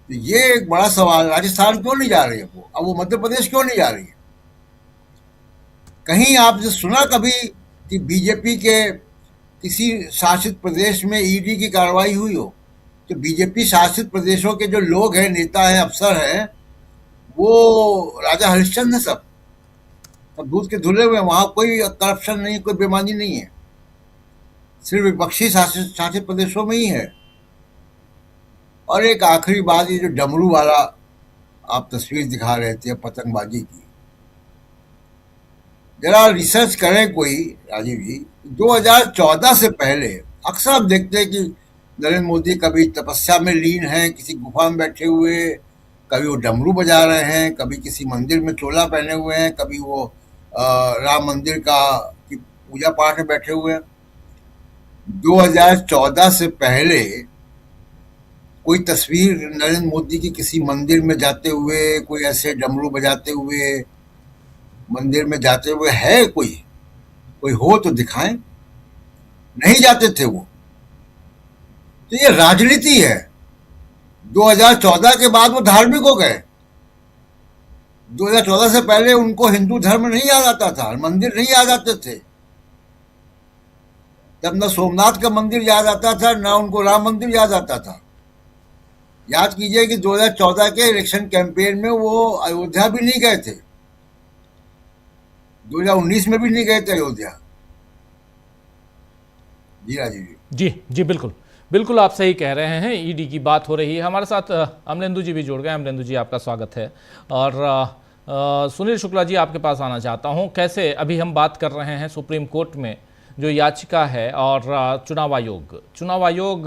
तो ये एक बड़ा सवाल। राजस्थान क्यों नहीं जा रही है वो? अब वो मध्य प्रदेश क्यों नहीं जा रही है? कहीं आपने सुना कभी कि बीजेपी के किसी शासित प्रदेश में ईडी की कार्रवाई हुई हो? तो बीजेपी शासित प्रदेशों के जो लोग हैं, नेता हैं, अफसर हैं, वो राजा हरिश्चंद्र है सब दूध के धुले हुए। वहां कोई करप्शन नहीं, कोई बेईमानी नहीं है, सिर्फ विपक्षी शासित प्रदेशों में ही है। और एक आखिरी बात, ये जो डमरू वाला आप तस्वीर दिखा रहे थे पतंगबाजी की, जरा रिसर्च करें कोई राजीव जी। 2014 से पहले अक्सर हम देखते हैं कि नरेंद्र मोदी कभी तपस्या में लीन हैं, किसी गुफा में बैठे हुए, कभी वो डमरू बजा रहे हैं, कभी किसी मंदिर में चोला पहने हुए हैं, कभी वो राम मंदिर की पूजा पाठ में बैठे हुए हैं। 2014 से पहले कोई तस्वीर नरेंद्र मोदी की किसी मंदिर में जाते हुए, कोई ऐसे डमरू बजाते हुए मंदिर में जाते हुए है? कोई हो तो दिखाएं। नहीं जाते थे वो। तो ये राजनीति है। 2014 के बाद वो धार्मिक हो गए। 2014 से पहले उनको हिंदू धर्म नहीं याद आता था, मंदिर नहीं याद आते थे। तब न सोमनाथ का मंदिर याद आता था, न उनको राम मंदिर याद आता था। याद कीजिए कि 2014 के इलेक्शन कैंपेन में वो अयोध्या भी नहीं गए थे, 2019 में भी नहीं गए थे अयोध्या। जी राजीव जी। जी बिल्कुल बिल्कुल, आप सही कह रहे हैं। ईडी की बात हो रही है। हमारे साथ अमलेंदु जी भी जुड़ गए। अमलेंदु जी, आपका स्वागत है। और सुनील शुक्ला जी, आपके पास आना चाहता हूं। कैसे अभी हम बात कर रहे हैं सुप्रीम कोर्ट में जो याचिका है और चुनाव आयोग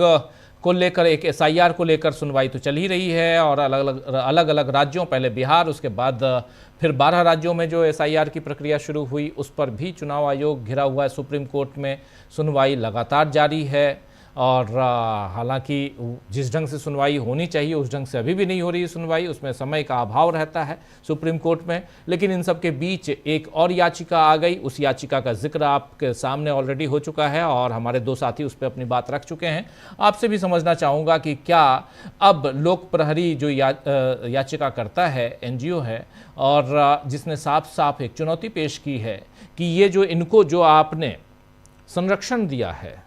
को लेकर, एक एसआईआर को लेकर सुनवाई तो चल ही रही है और अलग अलग राज्यों, पहले बिहार, उसके बाद फिर 12 राज्यों में जो एसआईआर की प्रक्रिया शुरू हुई, उस पर भी चुनाव आयोग घिरा हुआ है। सुप्रीम कोर्ट में सुनवाई लगातार जारी है और हालांकि जिस ढंग से सुनवाई होनी चाहिए उस ढंग से अभी भी नहीं हो रही सुनवाई, उसमें समय का अभाव रहता है सुप्रीम कोर्ट में। लेकिन इन सब के बीच एक और याचिका आ गई। उस याचिका का जिक्र आपके सामने ऑलरेडी हो चुका है और हमारे दो साथी उस पर अपनी बात रख चुके हैं। आपसे भी समझना चाहूँगा कि क्या अब लोक प्रहरी जो याचिका करता है, एनजीओ है, और जिसने साफ साफ एक चुनौती पेश की है कि ये जो इनको जो आपने संरक्षण दिया है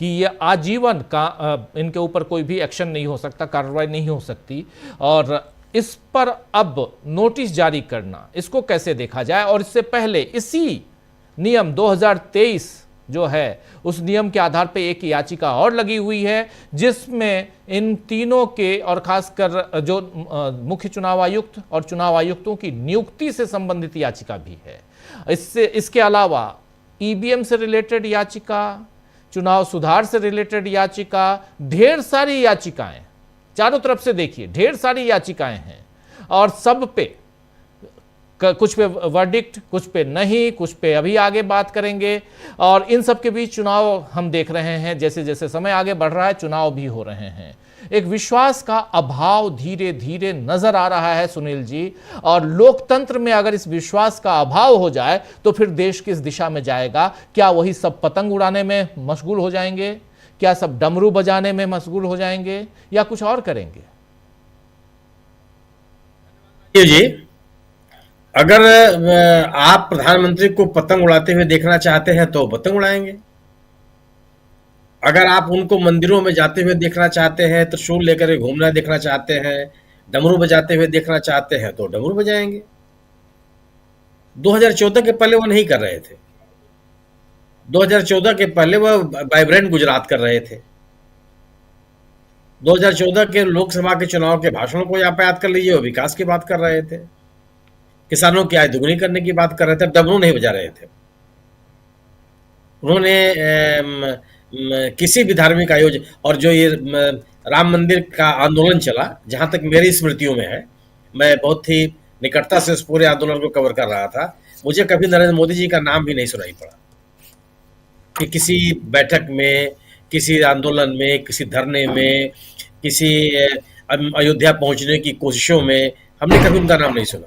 कि ये आजीवन का इनके ऊपर कोई भी एक्शन नहीं हो सकता, कार्रवाई नहीं हो सकती, और इस पर अब नोटिस जारी करना, इसको कैसे देखा जाए? और इससे पहले इसी नियम 2023 जो है उस नियम के आधार पे एक याचिका और लगी हुई है जिसमें इन तीनों के और खासकर जो मुख्य चुनाव आयुक्त और चुनाव आयुक्तों की नियुक्ति से संबंधित याचिका भी है। इसके अलावा ईवीएम से रिलेटेड याचिका, चुनाव सुधार से रिलेटेड याचिका, ढेर सारी याचिकाएं, चारों तरफ से देखिए ढेर सारी याचिकाएं हैं और सब पे कुछ पे वर्डिक्ट, कुछ पे नहीं, कुछ पे अभी आगे बात करेंगे। और इन सब के बीच चुनाव हम देख रहे हैं, जैसे जैसे समय आगे बढ़ रहा है चुनाव भी हो रहे हैं। एक विश्वास का अभाव धीरे धीरे नजर आ रहा है सुनील जी, और लोकतंत्र में अगर इस विश्वास का अभाव हो जाए तो फिर देश किस दिशा में जाएगा? क्या वही सब पतंग उड़ाने में मशगूल हो जाएंगे? क्या सब डमरू बजाने में मशगूल हो जाएंगे या कुछ और करेंगे? जी, अगर आप प्रधानमंत्री को पतंग उड़ाते हुए देखना चाहते हैं तो पतंग उड़ाएंगे। अगर आप उनको मंदिरों में जाते हुए देखना चाहते हैं, त्रिशूल लेकर घूमना देखना चाहते हैं, डमरू बजाते हुए देखना चाहते हैं तो डमरू बजाएंगे। 2014 के पहले वो नहीं कर रहे थे। 2014 के पहले वो वाइब्रेंट गुजरात कर रहे थे। 2014 के लोकसभा के चुनाव के भाषणों को यहाँ पे याद कर लीजिए, वो विकास की बात कर रहे थे, किसानों की आय दुगनी करने की बात कर रहे थे, डमरू नहीं बजा रहे थे। उन्होंने किसी भी धार्मिक आयोजन, और जो ये राम मंदिर का आंदोलन चला, जहां तक मेरी स्मृतियों में है, मैं बहुत ही निकटता से उस पूरे आंदोलन को कवर कर रहा था, मुझे कभी नरेंद्र मोदी जी का नाम भी नहीं सुनाई पड़ा कि किसी बैठक में, किसी आंदोलन में, किसी धरने में, किसी अयोध्या पहुंचने की कोशिशों में हमने कभी उनका नाम नहीं सुना।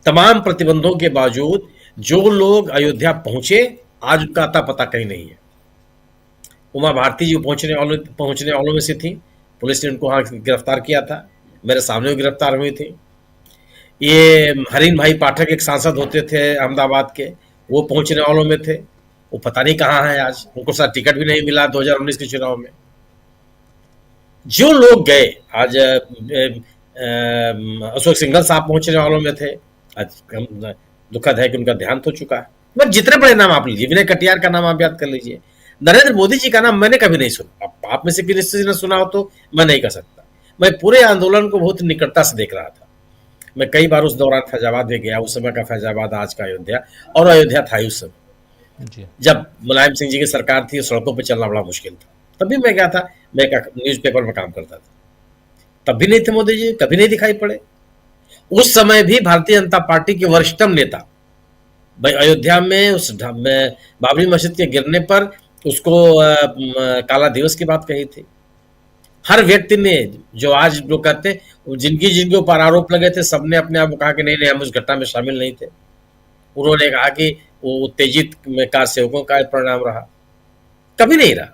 तमाम प्रतिबंधों के बावजूद जो लोग अयोध्या पहुंचे, आज उनका अता पता कहीं नहीं है। उमा भारती जी पहुंचने वालों में से थी, पुलिस ने उनको वहां गिरफ्तार किया था, मेरे सामने भी गिरफ्तार हुई थी। ये हरीन भाई पाठक एक सांसद होते थे अहमदाबाद के, वो पहुंचने वालों में थे, वो पता नहीं कहाँ है आज, उनको साथ टिकट भी नहीं मिला 2019 के चुनाव में। जो लोग गए, आज अशोक सिंघल साहब पहुंचने वालों में थे, आज दुखद है कि उनका देहांत हो चुका है। बस जितने बड़े नाम आप लीजिए, विनय कटियार का नाम आप याद कर लीजिए, नरेंद्र मोदी जी का नाम मैंने कभी नहीं सुना। आप में से किसी ने सुना हो तो मैं नहीं कर सकता। मैं पूरे आंदोलन को बहुत निकटता से देख रहा था। मैं कई बार उस दौरान फैजाबाद भी गया, उस समय का फैजाबाद आज का अयोध्या, और अयोध्या था उस समय जब मुलायम सिंह जी की सरकार थी, सड़कों पर चलना बड़ा मुश्किल था। तभी मैं गया था, मैं एक न्यूज़पेपर में काम करता था। तब भी नहीं थे मोदी जी, कभी नहीं दिखाई पड़े। उस समय भी भारतीय जनता पार्टी के वरिष्ठतम नेता भाई अयोध्या में बाबरी मस्जिद के गिरने पर उसको काला दिवस की बात कही थी। हर व्यक्ति ने, जो आज लोग कहते हैं जिनके ऊपर आरोप लगे थे, सबने अपने आप को कहा कि नहीं नहीं हम उस घटना में शामिल नहीं थे। उन्होंने कहा कि वो उत्तेजित कार सेवकों का परिणाम रहा, कभी नहीं रहा।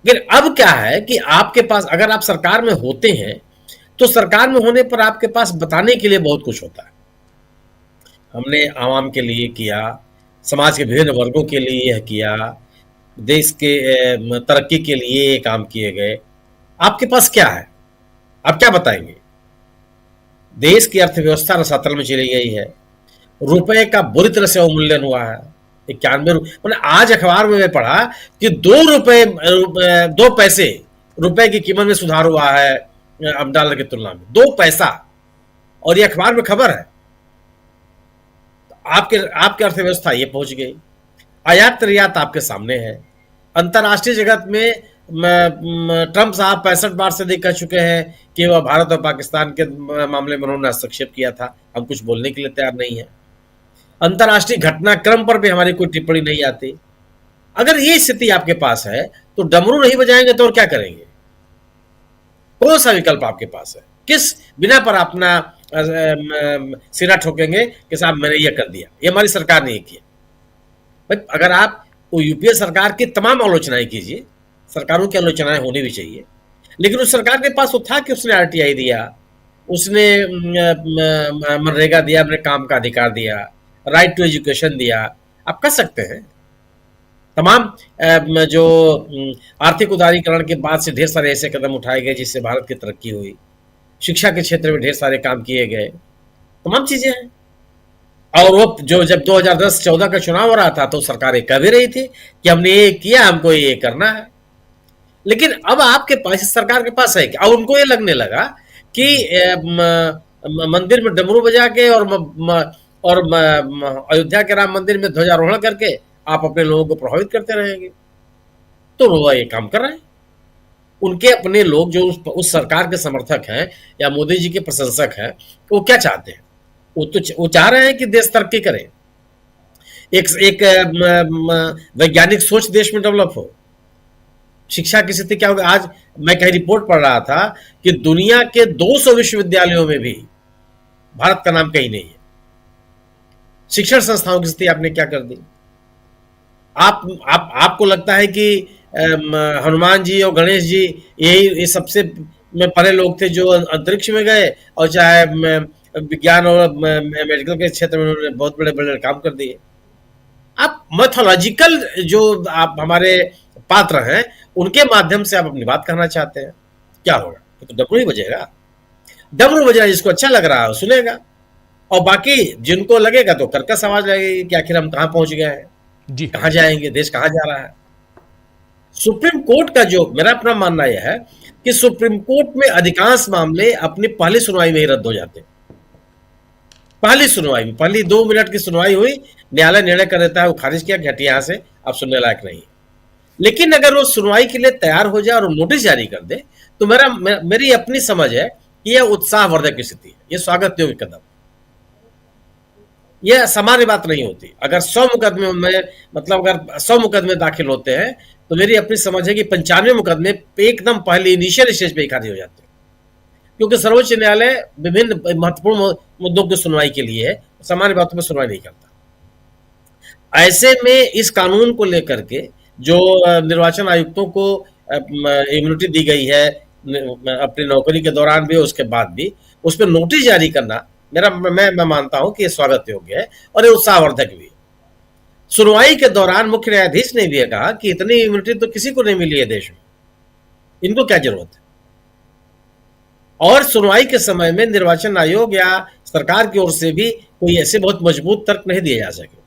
लेकिन अब क्या है कि आपके पास, अगर आप सरकार में होते हैं तो सरकार में होने पर आपके पास बताने के लिए बहुत कुछ होता है। हमने आवाम के लिए किया, समाज के विभिन्न वर्गों के लिए यह किया, देश के तरक्की के लिए ये काम किए गए। आपके पास क्या है, आप क्या बताएंगे? देश की अर्थव्यवस्था रसातल में चली गई है, रुपए का बुरी तरह से अवमूल्यन हुआ है। 91 मैंने आज अखबार में मैं पढ़ा कि 2 पैसे रुपए की कीमत में सुधार हुआ है अब डॉलर की तुलना में, 2 पैसा, और ये अखबार में खबर है। आपके अर्थव्यवस्था ये पहुंच गई। आयात निर्यात आपके सामने है। अंतर्राष्ट्रीय जगत में ट्रंप साहब 65 बार से कह चुके हैं कि वह भारत और पाकिस्तान के मामले में उन्होंने हस्तक्षेप किया था, हम कुछ बोलने के लिए तैयार नहीं है। अंतर्राष्ट्रीय घटनाक्रम पर भी हमारी कोई टिप्पणी नहीं आती। अगर ये स्थिति आपके पास है तो डमरू नहीं बजाएंगे तो और क्या करेंगे? कौन सा विकल्प आपके पास है? किस बिना पर अपना सिरा ठोकेंगे कि साहब मैंने ये कर दिया, ये हमारी सरकार ने ये किया? भाई अगर आप यूपीए सरकार की तमाम आलोचनाएं कीजिए, सरकारों की आलोचनाएं होनी भी चाहिए, लेकिन उस सरकार के पास वो था कि उसने आरटीआई दिया, उसने मनरेगा दिया, अपने काम का अधिकार दिया, राइट टू एजुकेशन दिया। आप कर सकते हैं। तमाम जो आर्थिक उदारीकरण के बाद से ढेर सारे ऐसे कदम उठाए गए जिससे भारत की तरक्की हुई। शिक्षा के क्षेत्र में ढेर सारे काम किए गए, तमाम चीजें हैं। और वो जो जब 2010-14 का चुनाव हो रहा था तो सरकारें कह भी रही थी कि हमने ये किया, हमको ये करना है। लेकिन अब आपके पास, सरकार के पास है कि अब उनको ये लगने लगा कि मंदिर में डमरू बजा के और अयोध्या के राम मंदिर में ध्वजारोहण करके आप अपने लोगों को प्रभावित करते रहेंगे। तो वो ये काम कर रहे हैं। उनके अपने लोग जो उस सरकार के समर्थक हैं या मोदी जी के प्रशंसक हैं, वो क्या चाहते हैं? वो चाह रहे हैं कि देश तरक्की करे, एक वैज्ञानिक सोच देश में डेवलप हो। शिक्षा की स्थिति क्या होगी? आज मैं कहीं रिपोर्ट पढ़ रहा था कि दुनिया के 200 विश्वविद्यालयों में भी भारत का नाम कहीं नहीं है। शिक्षण संस्थाओं की स्थिति आपने क्या कर दी? आपको लगता है कि हनुमान जी और गणेश जी ये सबसे परे लोग थे जो अंतरिक्ष में गए, और चाहे विज्ञान और मेडिकल के क्षेत्र में उन्होंने बहुत बड़े बड़े काम कर दिए। आप मैथोलॉजिकल जो आप हमारे पात्र हैं उनके माध्यम से आप अपनी बात कहना चाहते हैं, क्या होगा? तो डमरू ही बजेगा। डमरू बजेगा, जिसको अच्छा लग रहा है सुनेगा, और बाकी जिनको लगेगा तो कर्कश आवाज लगेगी कि आखिर हम कहाँ पहुंच गए हैं, जी कहाँ जाएंगे, देश कहाँ जा रहा है। सुप्रीम कोर्ट का जो मेरा अपना मानना यह है कि सुप्रीम कोर्ट में अधिकांश मामले अपनी पहली सुनवाई में ही रद्द हो जाते हैं। पहली सुनवाई में, पहली 2 मिनट की सुनवाई हुई, न्यायालय निर्णय कर देता है, वो खारिज किया कि हटिए यहां से, आप सुनने लायक नहीं। लेकिन अगर वो सुनवाई के लिए तैयार हो जाए और नोटिस जारी कर दे तो मेरी अपनी समझ है कि यह उत्साहवर्धक स्थिति है, यह स्वागत योग्य कदम। यह सामान्य बात नहीं होती। अगर 100 मुकदमे में, मतलब अगर 100 मुकदमे दाखिल होते हैं तो मेरी अपनी समझ है कि 95 मुकदमे एकदम पहले इनिशियल स्टेज पे ही खारिज हो जाते हैं, क्योंकि सर्वोच्च न्यायालय विभिन्न महत्वपूर्ण मुद्दों की सुनवाई के लिए है, सामान्य बातों में सुनवाई नहीं करता। ऐसे में इस कानून को लेकर के जो निर्वाचन आयुक्तों को इम्यूनिटी दी गई है अपनी नौकरी के दौरान भी, उसके बाद भी, उस पर नोटिस जारी करना मैं मानता हूं कि यह स्वागत योग्य है और ये उत्साहवर्धक भी है। सुनवाई के दौरान मुख्य न्यायाधीश ने भी कहा कि इतनी इम्यूनिटी तो किसी को नहीं मिली है देश में, इनको क्या जरूरत है। और सुनवाई के समय में निर्वाचन आयोग या सरकार की ओर से भी कोई ऐसे बहुत मजबूत तर्क नहीं दिए जा सके।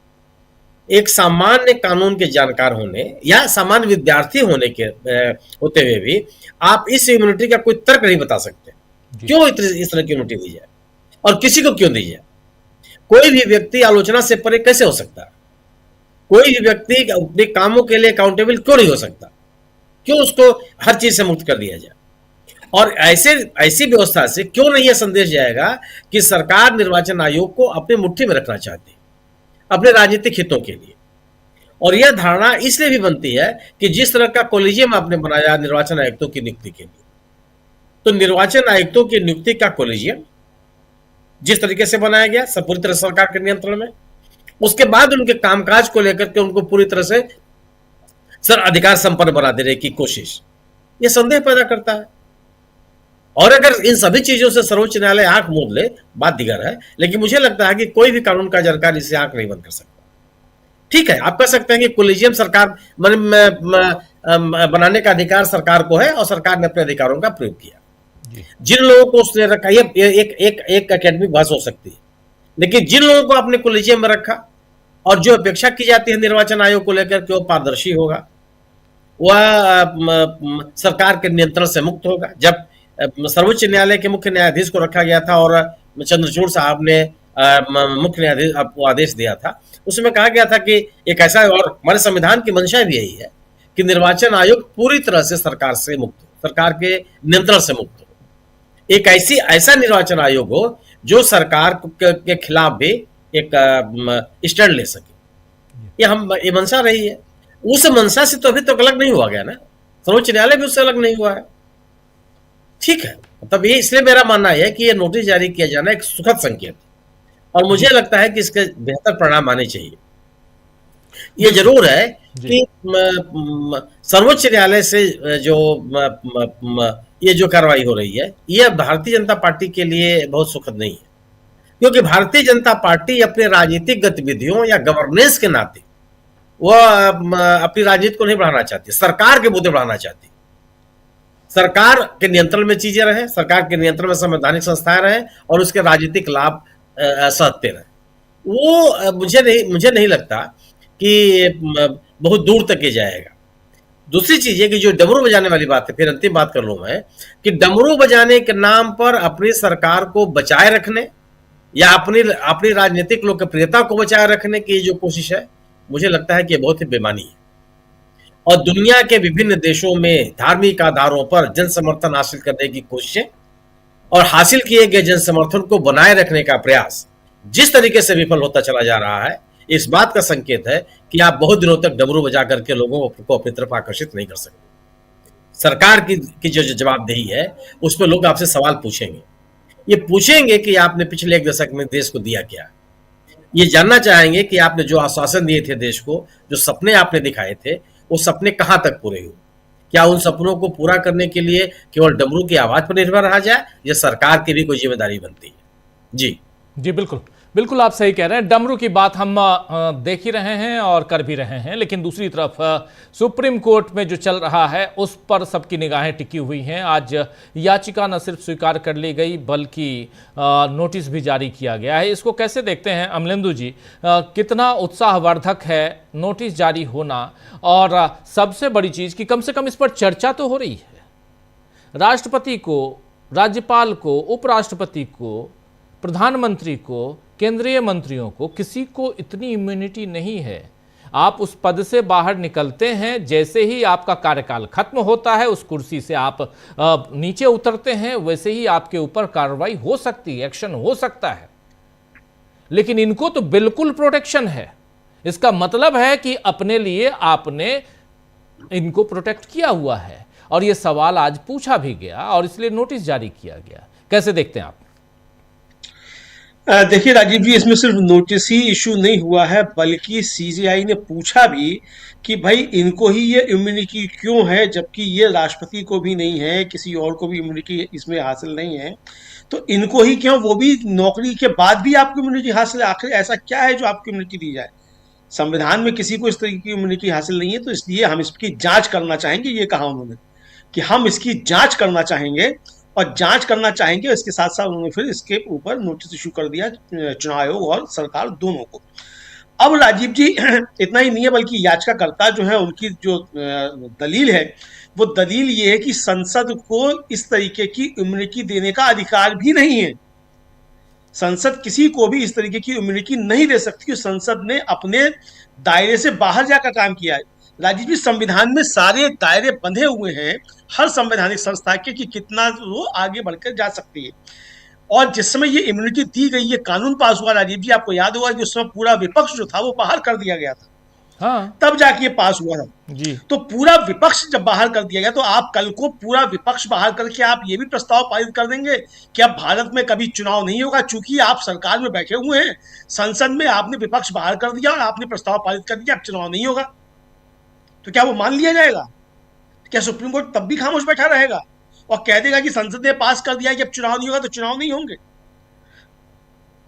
एक सामान्य कानून के जानकार होने या सामान्य विद्यार्थी होने के होते हुए भी आप इस इम्यूनिटी का कोई तर्क नहीं बता सकते, क्यों इस तरह की इम्यूनिटी दी जाए और किसी को क्यों दी जाए। कोई भी व्यक्ति आलोचना से परे कैसे हो सकता है? कोई भी व्यक्ति अपने कामों के लिए अकाउंटेबल क्यों नहीं हो सकता? क्यों उसको हर चीज से मुक्त कर दिया जाए? और ऐसी व्यवस्था से क्यों नहीं यह संदेश जाएगा कि सरकार निर्वाचन आयोग को अपनी मुट्ठी में रखना चाहती है अपने राजनीतिक हितों के लिए। और यह धारणा इसलिए भी बनती है कि जिस तरह का कॉलेजियम आपने बनाया निर्वाचन आयुक्तों की नियुक्ति के लिए, तो निर्वाचन आयुक्तों की नियुक्ति का कॉलेजियम जिस तरीके से बनाया गया सब पूरी तरह सरकार के नियंत्रण में, उसके बाद उनके कामकाज को लेकर के उनको पूरी तरह से अधिकार संपन्न बना देने की कोशिश, यह संदेह पैदा करता है। और अगर इन सभी चीजों से सर्वोच्च न्यायालय आंख मूंद ले, बात दिगर है, लेकिन मुझे लगता है कि कोई भी कानून का जानकार इससे आंख नहीं बंद कर सकता। ठीक है, आप कह सकते हैं कि कोलिजियम सरकार बनाने का अधिकार सरकार को है और सरकार ने अपने अधिकारों का प्रयोग किया। जिन लोगों को उसने रखा, ये एक एकेडमिक बहस हो सकती है, लेकिन जिन लोगों को आपने कोलिजियम में रखा और जो अपेक्षा की जाती है निर्वाचन आयोग को लेकर के वो पारदर्शी होगा, वह सरकार के नियंत्रण से मुक्त होगा। जब सर्वोच्च न्यायालय के मुख्य न्यायाधीश को रखा गया था और चंद्रचूड़ साहब ने मुख्य न्यायाधीश को आदेश दिया था, उसमें कहा गया था कि एक ऐसा, और हमारे संविधान की मंशा भी यही है कि निर्वाचन आयोग पूरी तरह से सरकार से मुक्त हो, सरकार के नियंत्रण से मुक्त हो, एक ऐसा निर्वाचन आयोग हो जो सरकार के खिलाफ भी एक स्टैंड ले सके। ये मंशा रही है। उस मंशा से तो अभी तक अलग नहीं हुआ गया ना, सर्वोच्च न्यायालय भी उससे अलग नहीं हुआ है। ठीक है, तब ये इसलिए मेरा मानना है कि ये नोटिस जारी किया जाना एक सुखद संकेत, और मुझे लगता है कि इसके बेहतर परिणाम आने चाहिए। ये जरूर है कि सर्वोच्च न्यायालय से ये जो कार्रवाई हो रही है, यह भारतीय जनता पार्टी के लिए बहुत सुखद नहीं है, क्योंकि भारतीय जनता पार्टी अपने राजनीतिक गतिविधियों या गवर्नेंस के नाते वह अपनी राजनीति को नहीं बढ़ाना चाहती, सरकार के मुद्दे बढ़ाना चाहती। सरकार के नियंत्रण में चीजें रहे, सरकार के नियंत्रण में संवैधानिक संस्थाएं रहे और उसके राजनीतिक लाभ सहते रहे। वो मुझे नहीं लगता कि बहुत दूर तक ये जाएगा। दूसरी चीज है कि जो डमरू बजाने वाली बात है, फिर अंतिम बात कर लूं मैं, कि डमरू बजाने के नाम पर अपनी सरकार को बचाए रखने या अपनी राजनीतिक लोकप्रियता को बचाए रखने की जो कोशिश है, मुझे लगता है कि बहुत ही बेमानी है। और दुनिया के विभिन्न देशों में धार्मिक आधारों पर जन समर्थन हासिल करने की कोशिशें और हासिल किए गए जन समर्थन को बनाए रखने का प्रयास जिस तरीके से विफल होता चला जा रहा है, इस बात का संकेत है कि आप बहुत दिनों तक डमरू बजा करके लोगों को अपनी तरफ आकर्षित नहीं कर सकते। सरकार की जो जवाबदेही है उस पर लोग आपसे सवाल पूछेंगे। ये पूछेंगे कि आपने पिछले एक दशक में देश को दिया क्या, ये जानना चाहेंगे कि आपने जो आश्वासन दिए थे देश को, जो सपने आपने दिखाए थे, वो सपने कहां तक पूरे हुए। क्या उन सपनों को पूरा करने के लिए केवल डमरू की आवाज पर निर्भर रहा जाए, या सरकार की भी कोई जिम्मेदारी बनती है? जी बिल्कुल बिल्कुल, आप सही कह रहे हैं। डमरू की बात हम देख ही रहे हैं और कर भी रहे हैं, लेकिन दूसरी तरफ सुप्रीम कोर्ट में जो चल रहा है उस पर सबकी निगाहें टिकी हुई हैं। आज याचिका न सिर्फ स्वीकार कर ली गई बल्कि नोटिस भी जारी किया गया है। इसको कैसे देखते हैं अमलेंदु जी? कितना उत्साहवर्धक है नोटिस जारी होना, और सबसे बड़ी चीज़ कि कम से कम इस पर चर्चा तो हो रही है। राष्ट्रपति को, राज्यपाल को, उपराष्ट्रपति को, प्रधानमंत्री को, केंद्रीय मंत्रियों को, किसी को इतनी इम्यूनिटी नहीं है। आप उस पद से बाहर निकलते हैं, जैसे ही आपका कार्यकाल खत्म होता है, उस कुर्सी से आप नीचे उतरते हैं, वैसे ही आपके ऊपर कार्रवाई हो सकती है, एक्शन हो सकता है। लेकिन इनको तो बिल्कुल प्रोटेक्शन है। इसका मतलब है कि अपने लिए आपने इनको प्रोटेक्ट किया हुआ है, और यह सवाल आज पूछा भी गया और इसलिए नोटिस जारी किया गया। कैसे देखते हैं आप? देखिए राजीव जी, इसमें सिर्फ नोटिस ही इशू नहीं हुआ है, बल्कि सीजीआई ने पूछा भी कि भाई इनको ही ये इम्यूनिटी क्यों है, जबकि ये राष्ट्रपति को भी नहीं है, किसी और को भी इम्यूनिटी इसमें हासिल नहीं है, तो इनको ही क्यों, वो भी नौकरी के बाद भी आपको इम्यूनिटी हासिल है? आखिर ऐसा क्या है जो आपको इम्यूनिटी दी जाए? संविधान में किसी को इस तरीके की इम्यूनिटी हासिल नहीं है, तो इसलिए हम इसकी जांच करना चाहेंगे। ये कहा उन्होंने कि हम इसकी जांच करना चाहेंगे, और जांच करना चाहेंगे। इसके साथ साथ उन्होंने फिर इसके ऊपर नोटिस इशू कर दिया चुनाव आयोग और सरकार दोनों को। अब राजीव जी इतना ही नहीं है, बल्कि याचिकाकर्ता जो है उनकी जो दलील है, वो दलील ये है कि संसद को इस तरीके की इम्यूनिटी देने का अधिकार भी नहीं है। संसद किसी को भी इस तरीके की इम्यूनिटी नहीं दे सकती, संसद ने अपने दायरे से बाहर जाकर काम किया है। राजीव जी, संविधान में सारे दायरे बंधे हुए हैं हर संवैधानिक संस्था के कि कितना वो आगे बढ़कर जा सकती है। और जिस समय ये इम्यूनिटी दी गई, ये कानून पास हुआ राजीव जी, आपको याद होगा कि उस समय पूरा विपक्ष जो था वो बाहर कर दिया गया था, हाँ तब जाके ये पास हुआ था। जी, तो पूरा विपक्ष जब बाहर कर दिया गया, तो आप कल को पूरा विपक्ष बाहर करके आप ये भी प्रस्ताव पारित कर देंगे कि अब भारत में कभी चुनाव नहीं होगा, चूंकि आप सरकार में बैठे हुए हैं, संसद में आपने विपक्ष बाहर कर दिया और आपने प्रस्ताव पारित कर दिया, अब चुनाव नहीं होगा। तो क्या वो मान लिया जाएगा? क्या सुप्रीम कोर्ट तब भी खामोश बैठा रहेगा और कह देगा कि संसद ने पास कर दिया कि अब चुनाव नहीं होगा तो चुनाव नहीं होंगे?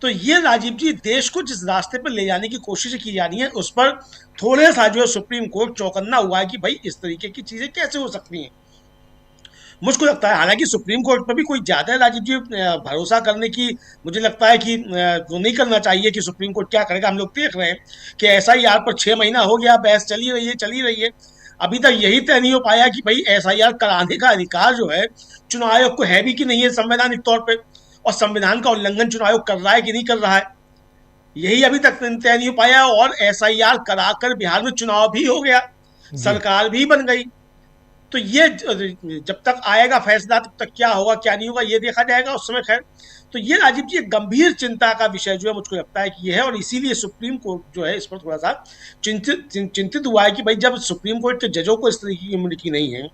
तो ये राजीव जी, देश को जिस रास्ते पर ले जाने की कोशिश की जा रही है, उस पर थोड़े सा जो है सुप्रीम कोर्ट चौकन्ना हुआ है कि भाई इस तरीके की चीजें कैसे हो सकती हैं। मुझको लगता है, हालांकि सुप्रीम कोर्ट पर भी कोई ज्यादा राजीव जी भरोसा करने की मुझे लगता है कि वो नहीं करना चाहिए कि सुप्रीम कोर्ट क्या करेगा। हम लोग देख रहे हैं कि SIR पर 6 महीना हो गया, बहस चली रही है। अभी तक यही तय नहीं हो पाया कि भाई SIR कराने का अधिकार जो है चुनाव आयोग को है भी कि नहीं है संवैधानिक तौर पर, और संविधान का उल्लंघन चुनाव आयोग कर रहा है कि नहीं कर रहा है, यही अभी तक तय नहीं हो पाया। और SIR कराकर बिहार में चुनाव भी हो गया, सरकार भी बन गई। तो ये जब तक आएगा फैसला, तब तक क्या होगा क्या नहीं होगा ये देखा जाएगा उस समय। खैर, तो ये राजीव जी एक गंभीर चिंता का विषय जो है मुझको लगता है कि ये है, और इसीलिए सुप्रीम कोर्ट जो है इस पर थोड़ा सा चिंतित हुआ है कि भाई जब सुप्रीम कोर्ट के जजों को इस तरह की इम्यूनिटी नहीं है,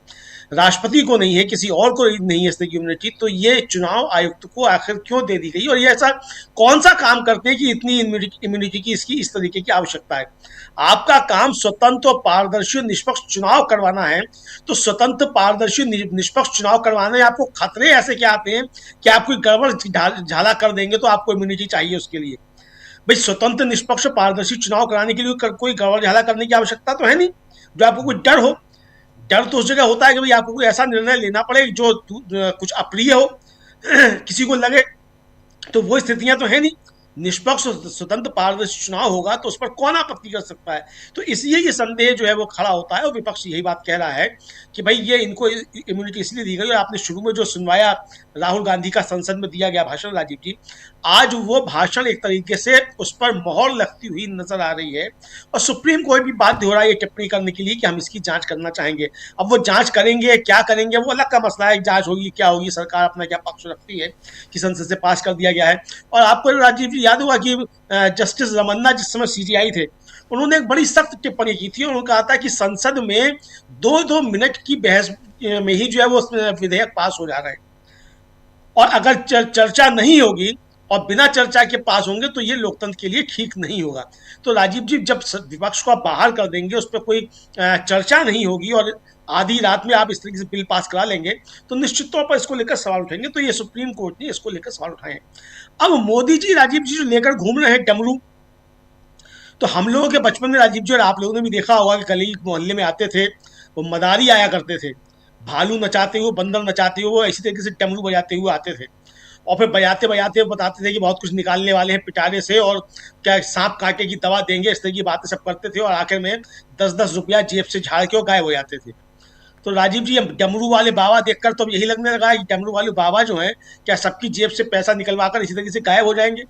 राष्ट्रपति को नहीं है, किसी और को नहीं है इस तरह की इम्यूनिटी, तो ये चुनाव आयुक्त को आखिर क्यों दे दी गई, और ये ऐसा कौन सा काम करते हैं कि इतनी इम्यूनिटी की इसकी इस तरीके की आवश्यकता है? आपका काम स्वतंत्र और पारदर्शी निष्पक्ष चुनाव करवाना है, तो स्वतंत्र पारदर्शी निष्पक्ष चुनाव करवाने आपको खतरे ऐसे क्या आते हैं कि आप कोई गड़बड़ झाला कर देंगे तो आपको इम्यूनिटी चाहिए उसके लिए? भाई स्वतंत्र निष्पक्ष पारदर्शी चुनाव कराने के लिए कोई गड़बड़ झाला करने की आवश्यकता तो है नहीं। जो आपको कोई डर हो, डर तो उस जगह होता है कि भाई आपको कोई ऐसा निर्णय लेना पड़े जो कुछ अप्रिय हो किसी को लगे, तो वो स्थितियां तो है नहीं। निष्पक्ष स्वतंत्र पारदर्शी चुनाव होगा तो उस पर कौन आपत्ति कर सकता है? तो इसलिए ये संदेह जो है वो खड़ा होता है, और विपक्ष यही बात कह रहा है कि भाई ये इनको इम्यूनिटी इसलिए दी गई। और आपने शुरू में जो सुनवाया राहुल गांधी का संसद में दिया गया भाषण राजीव जी, आज वो भाषण एक तरीके से उस पर मोहर लगती हुई नजर आ रही है, और सुप्रीम कोर्ट भी बाध्य हो रहा है ये टिप्पणी करने के लिए कि हम इसकी जांच करना चाहेंगे। अब वो जांच करेंगे, क्या करेंगे, वो अलग का मसला है। जांच होगी, क्या होगी, सरकार अपना क्या पक्ष रखती है कि संसद से पास कर दिया गया है। और आपको राजीव जी याद होगा कि जस्टिस रमन्ना जिस समय CJI थे, उन्होंने एक बड़ी सख्त टिप्पणी की थी। उन्होंने कहा था कि संसद में 2-2 मिनट की बहस में ही जो है वो विधेयक पास हो जा रहा है, और अगर चर्चा नहीं होगी और बिना चर्चा के पास होंगे तो ये लोकतंत्र के लिए ठीक नहीं होगा। तो राजीव जी, जब विपक्ष को आप बाहर कर देंगे, उस पर कोई चर्चा नहीं होगी और आधी रात में आप इस तरीके से बिल पास करा लेंगे, तो निश्चित तौर पर इसको लेकर सवाल उठेंगे। तो ये सुप्रीम कोर्ट ने इसको लेकर सवाल उठाए हैं। अब मोदी जी, राजीव जी जो लेकर घूम रहे हैं डमरू, तो हम लोगों के बचपन में राजीव जी, और आप लोगों ने भी देखा होगा कि गली मोहल्ले में आते थे, वो मदारी आया करते थे, भालू नचाते हुए, बंदर नचाते हुए, वो इसी तरीके से डमरू बजाते हुए आते थे, और फिर बजाते बजाते बताते थे कि बहुत कुछ निकालने वाले हैं पिटारे से, और क्या सांप काटे की दवा देंगे, इस तरह की बातें सब करते थे, और आखिर में 10-10 रुपया जेब से झाड़ के गायब हो जाते थे। तो राजीव जी, डमरू वाले बाबा देखकर तो यही लगने लगा कि डमरू वाले बाबा जो हैं, क्या सबकी जेब से पैसा निकलवा कर इसी तरीके से गायब हो जाएंगे?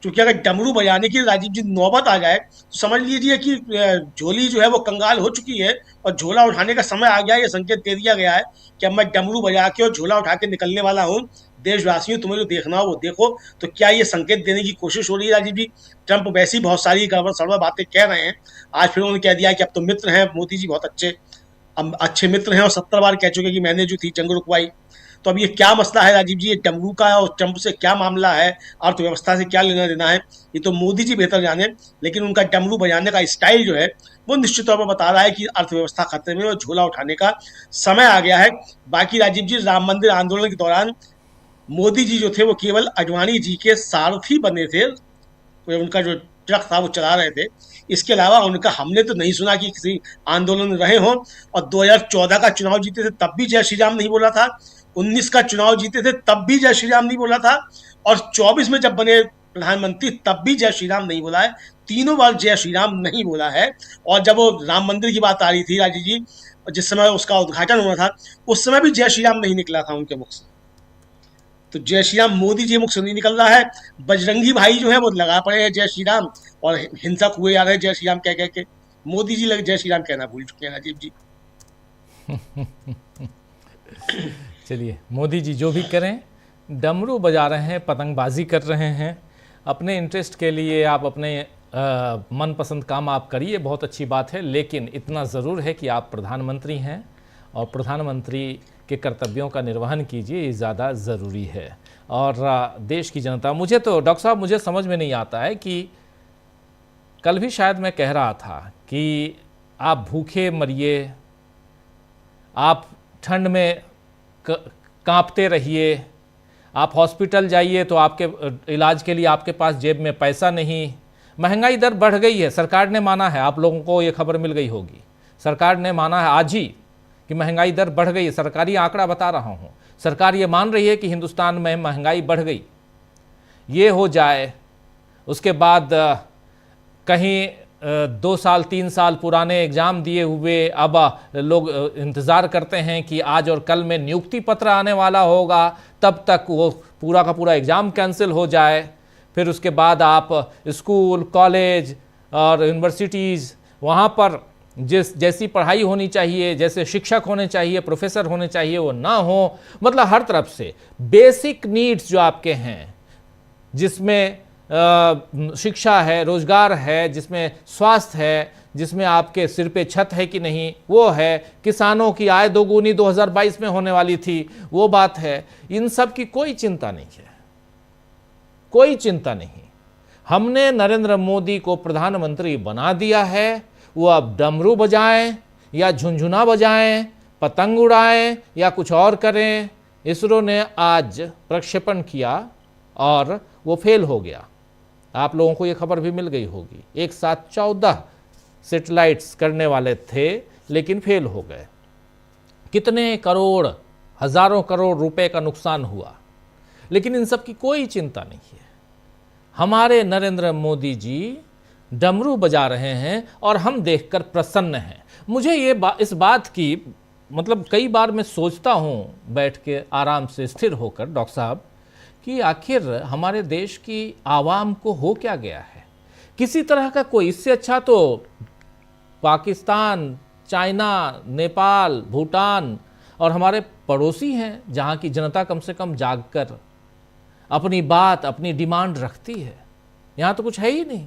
क्योंकि अगर डमरू बजाने की राजीव जी नौबत आ जाए, तो समझ लीजिए कि झोली जो है वो कंगाल हो चुकी है, और झोला उठाने का समय आ गया। ये संकेत दे दिया गया है कि अब मैं डमरू बजा के और झोला उठा के निकलने वाला हूँ, देशवासियों तुम्हें जो देखना हो वो देखो। तो क्या ये संकेत देने की कोशिश हो रही है राजीव जी? ट्रंप वैसे ही बहुत सारी गड़बड़ सड़बड़ बातें कह रहे हैं, आज फिर उन्होंने कह दिया कि अब तो मित्र हैं मोदी जी, बहुत अच्छे मित्र हैं, और 70 बार कह चुके कि मैंने जो थी जंग रुकवाई। तो अब ये क्या मसला है राजीव जी, ये डमरू का और ट्रंप से क्या मामला है, अर्थव्यवस्था से क्या लेना देना है, ये तो मोदी जी बेहतर जाने। लेकिन उनका डमरू बजाने का स्टाइल जो है वो निश्चित तौर पर बता रहा है कि अर्थव्यवस्था खतरे में, और झोला उठाने का समय आ गया है। बाकी राजीव जी, राम मंदिर आंदोलन के दौरान मोदी जी जो थे वो केवल अडवाणी जी के सारथी बने थे, उनका जो ट्रक था वो चला रहे थे। इसके अलावा उनका हमने तो नहीं सुना कि किसी आंदोलन में रहे हों। और 2014 का चुनाव जीते थे तब भी जय श्री राम नहीं बोला था, 19 का चुनाव जीते थे तब भी जय श्री राम नहीं बोला था, और 24 में जब बने प्रधानमंत्री तब भी जय श्री राम नहीं बोला है। तीनों बार जय श्री राम नहीं बोला है। और जब वो राम मंदिर की बात आ रही थी राजीव जी, जिस समय उसका उद्घाटन हुआ था, उस समय भी जय श्री राम नहीं निकला था उनके मुख से। तो जय श्री राम मोदी जी मुख से नहीं निकल रहा है। बजरंगी भाई जो है वो लगा पड़े हैं जय श्री राम, और हिंसक हुए जा रहे हैं जय श्री राम कह कह के। मोदी जी लग जय श्री राम कहना भूल चुके हैं राजीव जी। चलिए, मोदी जी जो भी करें, डमरू बजा रहे हैं, पतंगबाजी कर रहे हैं, अपने इंटरेस्ट के लिए आप अपने मनपसंद काम आप करिए, बहुत अच्छी बात है। लेकिन इतना ज़रूर है कि आप प्रधानमंत्री हैं और प्रधानमंत्री के कर्तव्यों का निर्वहन कीजिए, ये ज़्यादा ज़रूरी है। और देश की जनता, मुझे तो डॉक्टर साहब मुझे समझ में नहीं आता है कि कल भी शायद मैं कह रहा था कि आप भूखे मरिए, आप ठंड में कांपते रहिए, आप हॉस्पिटल जाइए तो आपके इलाज के लिए आपके पास जेब में पैसा नहीं, महंगाई दर बढ़ गई है, सरकार ने माना है, आप लोगों को ये खबर मिल गई होगी, सरकार ने माना है आज ही कि महंगाई दर बढ़ गई है, सरकारी आंकड़ा बता रहा हूँ, सरकार ये मान रही है कि हिंदुस्तान में महंगाई बढ़ गई। ये हो जाए, उसके बाद कहीं 2 साल 3 साल पुराने एग्ज़ाम दिए हुए अब लोग इंतज़ार करते हैं कि आज और कल में नियुक्ति पत्र आने वाला होगा, तब तक वो पूरा का पूरा एग्ज़ाम कैंसिल हो जाए। फिर उसके बाद आप स्कूल, कॉलेज और यूनिवर्सिटीज़, वहाँ पर जैसी पढ़ाई होनी चाहिए, जैसे शिक्षक होने चाहिए, प्रोफेसर होने चाहिए, वो ना हो। मतलब हर तरफ से बेसिक नीड्स जो आपके हैं, जिसमें शिक्षा है, रोजगार है, जिसमें स्वास्थ्य है, जिसमें आपके सिर पे छत है कि नहीं वो है, किसानों की आय दोगुनी 2022 में होने वाली थी वो बात है, इन सब की कोई चिंता नहीं है, कोई चिंता नहीं। हमने नरेंद्र मोदी को प्रधानमंत्री बना दिया है, वो अब डमरू बजाएं या झुनझुना बजाएं, पतंग उड़ाएं या कुछ और करें। इसरो ने आज प्रक्षेपण किया और वो फेल हो गया, आप लोगों को ये खबर भी मिल गई होगी। एक साथ 14 सैटेलाइट्स करने वाले थे लेकिन फेल हो गए। कितने करोड़, हजारों करोड़ रुपए का नुकसान हुआ, लेकिन इन सब की कोई चिंता नहीं है। हमारे नरेंद्र मोदी जी डमरू बजा रहे हैं और हम देखकर प्रसन्न हैं। मुझे ये इस बात की मतलब कई बार मैं सोचता हूँ बैठ के आराम से स्थिर होकर डॉक्टर साहब कि आखिर हमारे देश की आवाम को हो क्या गया है। किसी तरह का कोई, इससे अच्छा तो पाकिस्तान, चाइना, नेपाल, भूटान और हमारे पड़ोसी हैं जहाँ की जनता कम से कम जागकर अपनी बात, अपनी डिमांड रखती है। यहाँ तो कुछ है ही नहीं,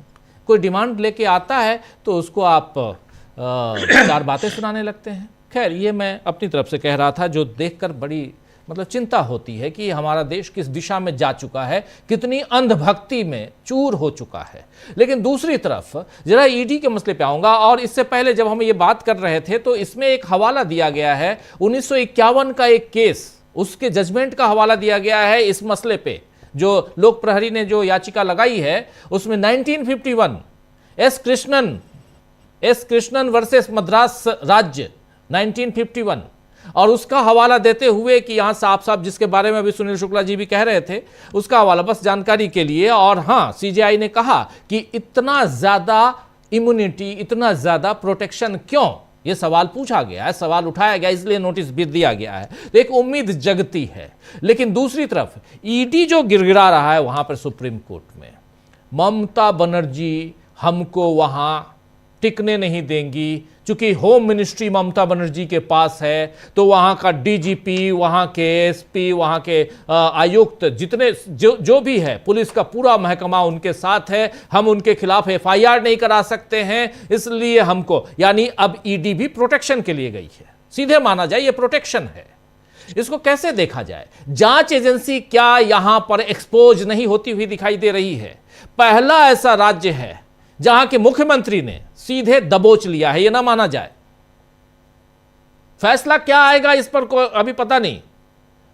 कोई डिमांड लेके आता है तो उसको आप 4 बातें सुनाने लगते हैं। खैर, ये मैं अपनी तरफ से कह रहा था, जो देखकर बड़ी मतलब चिंता होती है कि हमारा देश किस दिशा में जा चुका है, कितनी अंधभक्ति में चूर हो चुका है। लेकिन दूसरी तरफ जरा ईडी के मसले पे आऊंगा, और इससे पहले जब हम ये बात कर रहे थे तो इसमें एक हवाला दिया गया है 1951 का एक केस, उसके जजमेंट का हवाला दिया गया है इस मसले पे। जो लोक प्रहरी ने जो याचिका लगाई है उसमें 1951 एस कृष्णन वर्सेस मद्रास राज्य 1951, और उसका हवाला देते हुए कि यहां साफ साफ जिसके बारे में अभी सुनील शुक्ला जी भी कह रहे थे, उसका हवाला बस जानकारी के लिए। और हां, सीजेआई ने कहा कि इतना ज्यादा इम्यूनिटी, इतना ज्यादा प्रोटेक्शन क्यों, यह सवाल पूछा गया है, सवाल उठाया गया, इसलिए नोटिस भी दिया गया है। तो एक उम्मीद जगती है। लेकिन दूसरी तरफ ईडी जो गिड़गिड़ा रहा है वहां पर सुप्रीम कोर्ट में, ममता बनर्जी हमको वहां टिकने नहीं देंगी, चूंकि होम मिनिस्ट्री ममता बनर्जी के पास है तो वहां का डीजीपी, वहां के एसपी, वहां के आयुक्त, जितने जो भी है, पुलिस का पूरा महकमा उनके साथ है, हम उनके खिलाफ एफआईआर नहीं करा सकते हैं, इसलिए हमको, यानी अब ईडी भी प्रोटेक्शन के लिए गई है। सीधे माना जाए ये प्रोटेक्शन है। इसको कैसे देखा जाए? जांच एजेंसी क्या यहां पर एक्सपोज नहीं होती हुई दिखाई दे रही है? पहला ऐसा राज्य है जहां के मुख्यमंत्री ने सीधे दबोच लिया है, यह ना माना जाए। फैसला क्या आएगा इस पर अभी पता नहीं,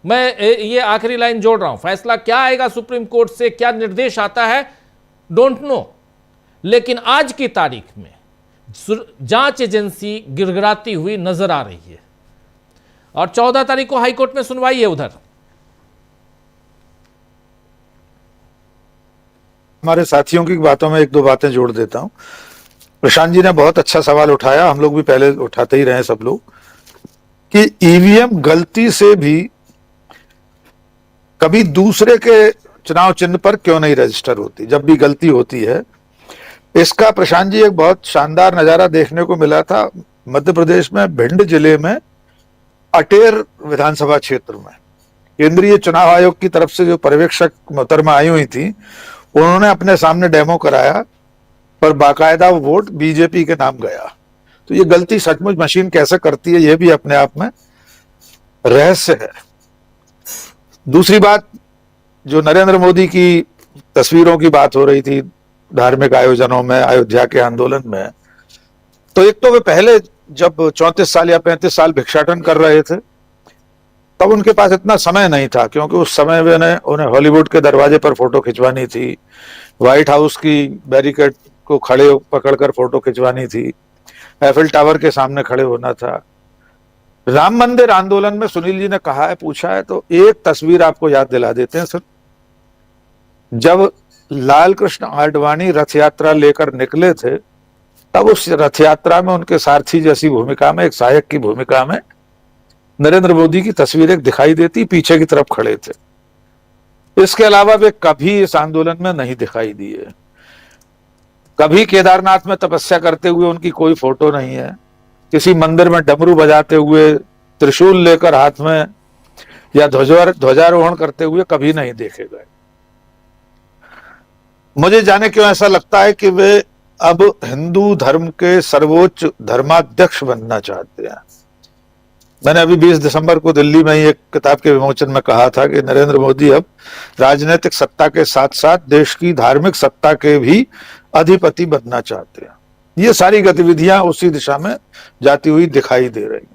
मैं ये आखिरी लाइन जोड़ रहा हूं, फैसला क्या आएगा सुप्रीम कोर्ट से, क्या निर्देश आता है, डोंट नो। लेकिन आज की तारीख में जांच एजेंसी गिड़गिड़ाती हुई नजर आ रही है, और 14 तारीख को हाईकोर्ट में सुनवाई है। उधर हमारे साथियों की बातों में 1-2 बातें जोड़ देता हूं। प्रशांत जी ने बहुत अच्छा सवाल उठाया, हम लोग भी पहले उठाते ही रहे सब लोग, कि ईवीएम गलती से भी कभी दूसरे के चुनाव चिन्ह पर क्यों नहीं रजिस्टर होती। जब भी गलती होती है इसका प्रशांत जी एक बहुत शानदार नजारा देखने को मिला था मध्य प्रदेश में भिंड जिले में अटेर विधानसभा क्षेत्र में। केंद्रीय चुनाव आयोग की तरफ से जो पर्यवेक्षक मोहतरमा आई हुई थी, उन्होंने अपने सामने डेमो कराया, पर बाकायदा वो वोट बीजेपी के नाम गया। तो ये गलती सचमुच मशीन कैसे करती है, ये भी अपने आप में रहस्य है। दूसरी बात, जो नरेंद्र मोदी की तस्वीरों की बात हो रही थी धार्मिक आयोजनों में, अयोध्या के आंदोलन में, तो एक तो वे पहले जब 34 साल या 35 साल भिक्षाटन कर रहे थे तब उनके पास इतना समय नहीं था, क्योंकि उस समय उन्हें हॉलीवुड के दरवाजे पर फोटो खिंचवानी थी, व्हाइट हाउस की बैरिकेड को खड़े पकड़कर फोटो खिंचवानी थी, एफिल टावर के सामने खड़े होना था। राम मंदिर आंदोलन में सुनील जी ने कहा है, पूछा है, तो एक तस्वीर आपको याद दिला देते हैं सर। जब लाल कृष्ण आडवाणी रथ यात्रा लेकर निकले थे, तब उस रथ यात्रा में उनके सारथी जैसी भूमिका में, एक सहायक की भूमिका में नरेंद्र मोदी की तस्वीर एक दिखाई देती, पीछे की तरफ खड़े थे। इसके अलावा वे कभी इस आंदोलन में नहीं दिखाई दिए। कभी केदारनाथ में तपस्या करते हुए उनकी कोई फोटो नहीं है। किसी मंदिर में डमरू बजाते हुए, त्रिशूल लेकर हाथ में, या ध्वजारोहण करते हुए कभी नहीं देखे गए। मुझे जाने क्यों ऐसा लगता है कि वे अब हिंदू धर्म के सर्वोच्च धर्माध्यक्ष बनना चाहते हैं। मैंने अभी 20 दिसंबर को दिल्ली में ही एक किताब के विमोचन में कहा था कि नरेंद्र मोदी अब राजनीतिक सत्ता के साथ साथ देश की धार्मिक सत्ता के भी अधिपति बनना चाहते हैं। ये सारी गतिविधियां उसी दिशा में जाती हुई दिखाई दे रही।